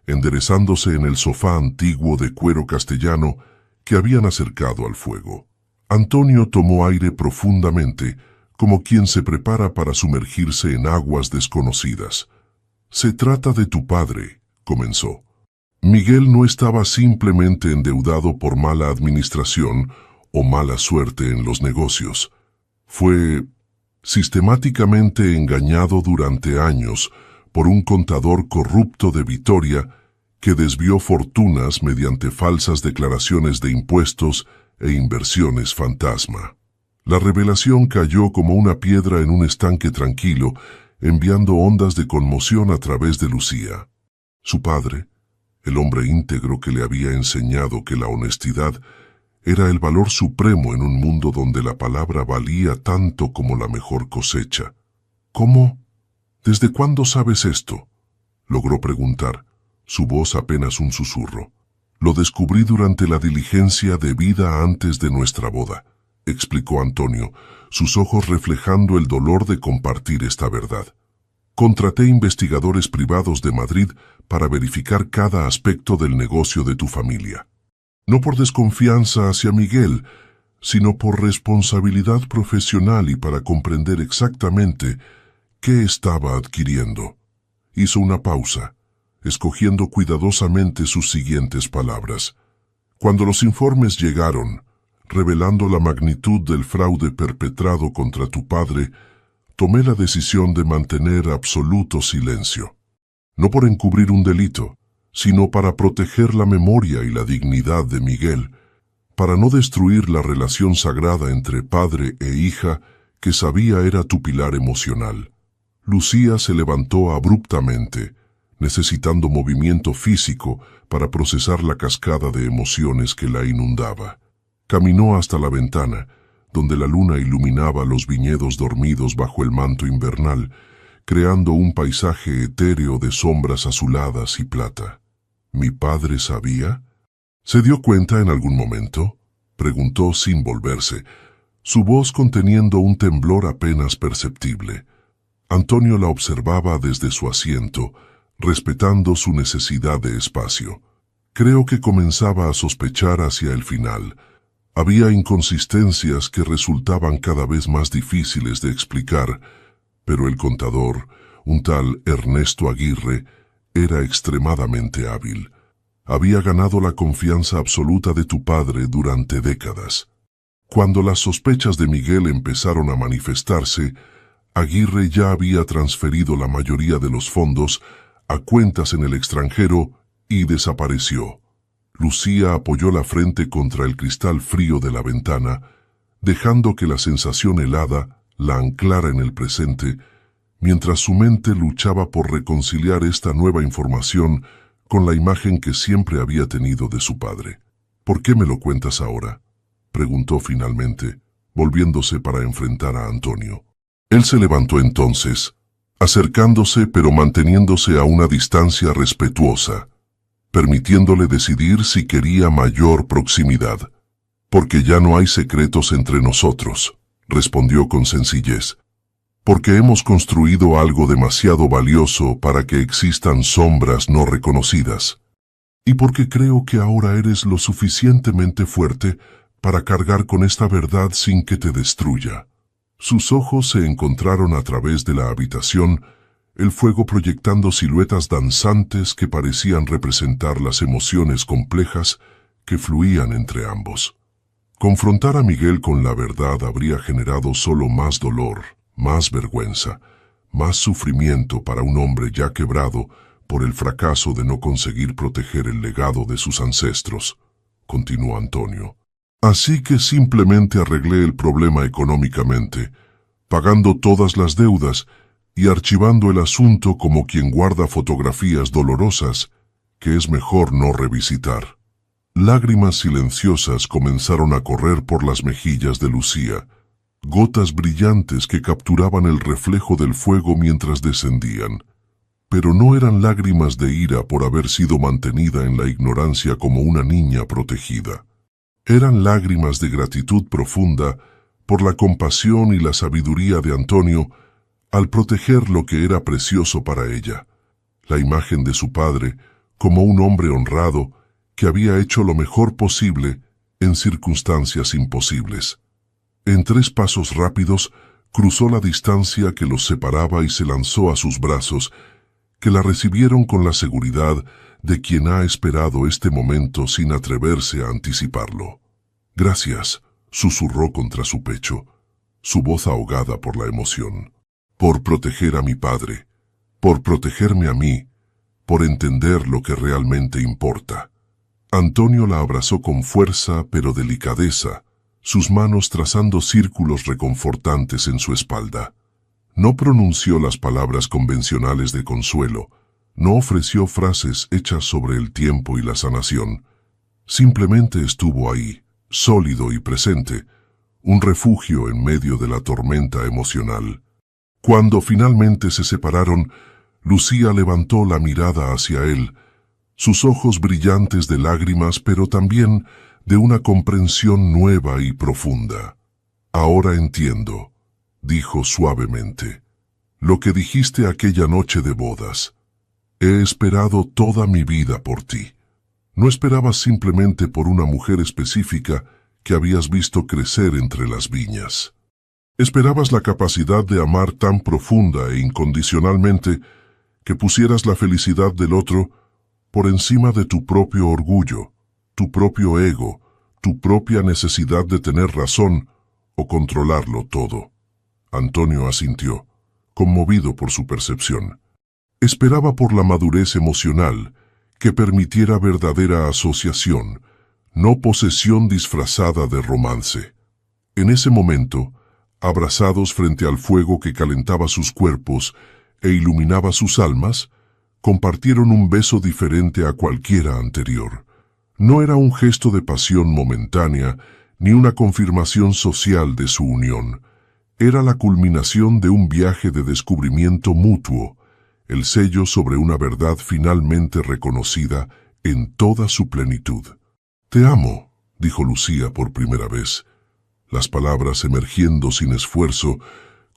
enderezándose en el sofá antiguo de cuero castellano que habían acercado al fuego. Antonio tomó aire profundamente, como quien se prepara para sumergirse en aguas desconocidas. «Se trata de tu padre», comenzó. «Miguel no estaba simplemente endeudado por mala administración o mala suerte en los negocios. Fue sistemáticamente engañado durante años por un contador corrupto de Vitoria que desvió fortunas mediante falsas declaraciones de impuestos e inversiones fantasma. La revelación cayó como una piedra en un estanque tranquilo, enviando ondas de conmoción a través de Lucía. Su padre, el hombre íntegro que le había enseñado que la honestidad era el valor supremo en un mundo donde la palabra valía tanto como la mejor cosecha. «¿Cómo? ¿Desde cuándo sabes esto?», logró preguntar, su voz apenas un susurro. «Lo descubrí durante la diligencia debida antes de nuestra boda», explicó Antonio, sus ojos reflejando el dolor de compartir esta verdad. Contraté investigadores privados de Madrid para verificar cada aspecto del negocio de tu familia. No por desconfianza hacia Miguel, sino por responsabilidad profesional y para comprender exactamente qué estaba adquiriendo. Hizo una pausa, escogiendo cuidadosamente sus siguientes palabras. Cuando los informes llegaron, revelando la magnitud del fraude perpetrado contra tu padre, tomé la decisión de mantener absoluto silencio. No por encubrir un delito, sino para proteger la memoria y la dignidad de Miguel, para no destruir la relación sagrada entre padre e hija que sabía era tu pilar emocional. Lucía se levantó abruptamente, necesitando movimiento físico para procesar la cascada de emociones que la inundaba. Caminó hasta la ventana, donde la luna iluminaba los viñedos dormidos bajo el manto invernal, creando un paisaje etéreo de sombras azuladas y plata. ¿Mi padre sabía? ¿Se dio cuenta en algún momento?, preguntó sin volverse, su voz conteniendo un temblor apenas perceptible. Antonio la observaba desde su asiento, respetando su necesidad de espacio. Creo que comenzaba a sospechar hacia el final. Había inconsistencias que resultaban cada vez más difíciles de explicar, pero el contador, un tal Ernesto Aguirre, era extremadamente hábil. Había ganado la confianza absoluta de tu padre durante décadas. Cuando las sospechas de Miguel empezaron a manifestarse, Aguirre ya había transferido la mayoría de los fondos a cuentas en el extranjero y desapareció. Lucía apoyó la frente contra el cristal frío de la ventana, dejando que la sensación helada la anclara en el presente, mientras su mente luchaba por reconciliar esta nueva información con la imagen que siempre había tenido de su padre. ¿Por qué me lo cuentas ahora?, preguntó finalmente, volviéndose para enfrentar a Antonio. Él se levantó entonces, acercándose pero manteniéndose a una distancia respetuosa, permitiéndole decidir si quería mayor proximidad. Porque ya no hay secretos entre nosotros, respondió con sencillez. Porque hemos construido algo demasiado valioso para que existan sombras no reconocidas. Y porque creo que ahora eres lo suficientemente fuerte para cargar con esta verdad sin que te destruya. Sus ojos se encontraron a través de la habitación, el fuego proyectando siluetas danzantes que parecían representar las emociones complejas que fluían entre ambos. Confrontar a Miguel con la verdad habría generado solo más dolor, más vergüenza, más sufrimiento para un hombre ya quebrado por el fracaso de no conseguir proteger el legado de sus ancestros, continuó Antonio. Así que simplemente arreglé el problema económicamente, pagando todas las deudas y archivando el asunto como quien guarda fotografías dolorosas que es mejor no revisitar. Lágrimas silenciosas comenzaron a correr por las mejillas de Lucía, gotas brillantes que capturaban el reflejo del fuego mientras descendían. Pero no eran lágrimas de ira por haber sido mantenida en la ignorancia como una niña protegida. Eran lágrimas de gratitud profunda por la compasión y la sabiduría de Antonio al proteger lo que era precioso para ella, la imagen de su padre como un hombre honrado que había hecho lo mejor posible en circunstancias imposibles. En 3 pasos rápidos cruzó la distancia que los separaba y se lanzó a sus brazos, que la recibieron con la seguridad de quien ha esperado este momento sin atreverse a anticiparlo. Gracias, susurró contra su pecho, su voz ahogada por la emoción. Por proteger a mi padre, por protegerme a mí, por entender lo que realmente importa. Antonio la abrazó con fuerza pero delicadeza, sus manos trazando círculos reconfortantes en su espalda. No pronunció las palabras convencionales de consuelo, no ofreció frases hechas sobre el tiempo y la sanación. Simplemente estuvo ahí, sólido y presente, un refugio en medio de la tormenta emocional. Cuando finalmente se separaron, Lucía levantó la mirada hacia él, sus ojos brillantes de lágrimas pero también de una comprensión nueva y profunda. Ahora entiendo, dijo suavemente. lo que dijiste aquella noche de bodas. He esperado toda mi vida por ti. No esperabas simplemente por una mujer específica que habías visto crecer entre las viñas. Esperabas la capacidad de amar tan profunda e incondicionalmente que pusieras la felicidad del otro por encima de tu propio orgullo, tu propio ego, tu propia necesidad de tener razón o controlarlo todo. Antonio asintió, conmovido por su percepción. Esperaba por la madurez emocional que permitiera verdadera asociación, no posesión disfrazada de romance. En ese momento, abrazados frente al fuego que calentaba sus cuerpos e iluminaba sus almas, compartieron un beso diferente a cualquiera anterior. No era un gesto de pasión momentánea, ni una confirmación social de su unión. Era la culminación de un viaje de descubrimiento mutuo, el sello sobre una verdad finalmente reconocida en toda su plenitud. «Te amo», dijo Lucía por primera vez, las palabras emergiendo sin esfuerzo,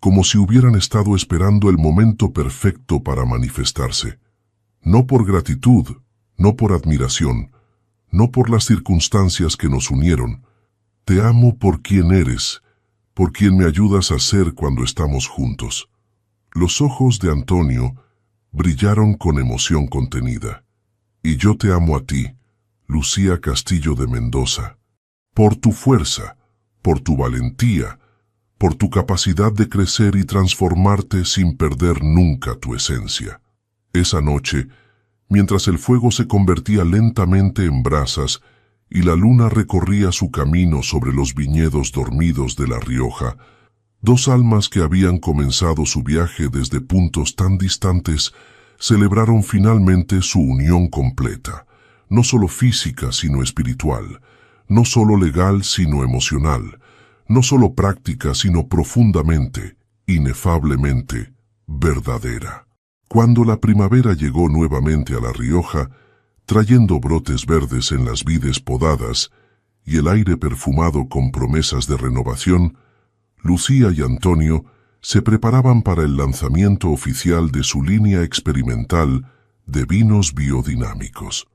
como si hubieran estado esperando el momento perfecto para manifestarse. No por gratitud, no por admiración, no por las circunstancias que nos unieron. Te amo por quien eres, por quien me ayudas a ser cuando estamos juntos. Los ojos de Antonio brillaron con emoción contenida. Y yo te amo a ti, Lucía Castillo de Mendoza, por tu fuerza, por tu valentía, por tu capacidad de crecer y transformarte sin perder nunca tu esencia. Esa noche, mientras el fuego se convertía lentamente en brasas y la luna recorría su camino sobre los viñedos dormidos de La Rioja, dos almas que habían comenzado su viaje desde puntos tan distantes celebraron finalmente su unión completa, no solo física sino espiritual, no solo legal sino emocional, no solo práctica sino profundamente, inefablemente, verdadera. Cuando la primavera llegó nuevamente a La Rioja, trayendo brotes verdes en las vides podadas y el aire perfumado con promesas de renovación, Lucía y Antonio se preparaban para el lanzamiento oficial de su línea experimental de vinos biodinámicos.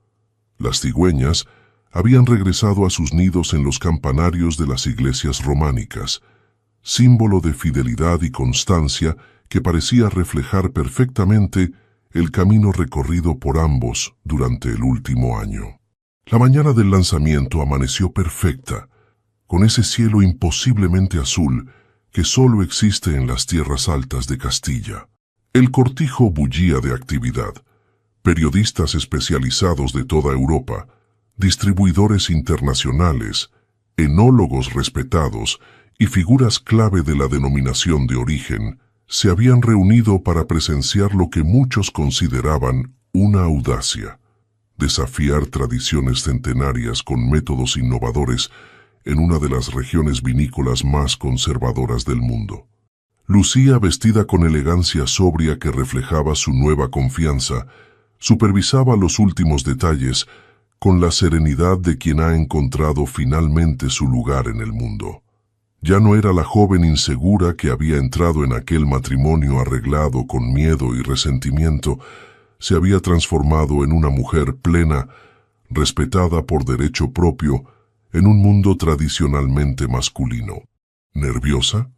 Las cigüeñas habían regresado a sus nidos en los campanarios de las iglesias románicas, símbolo de fidelidad y constancia que parecía reflejar perfectamente el camino recorrido por ambos durante el último año. La mañana del lanzamiento amaneció perfecta, con ese cielo imposiblemente azul que solo existe en las tierras altas de Castilla. El cortijo bullía de actividad. Periodistas especializados de toda Europa, distribuidores internacionales, enólogos respetados y figuras clave de la denominación de origen se habían reunido para presenciar lo que muchos consideraban una audacia: desafiar tradiciones centenarias con métodos innovadores en una de las regiones vinícolas más conservadoras del mundo. Lucía, vestida con elegancia sobria que reflejaba su nueva confianza, supervisaba los últimos detalles con la serenidad de quien ha encontrado finalmente su lugar en el mundo. Ya no era la joven insegura que había entrado en aquel matrimonio arreglado con miedo y resentimiento. Se había transformado en una mujer plena, respetada por derecho propio, en un mundo tradicionalmente masculino. ¿Nerviosa?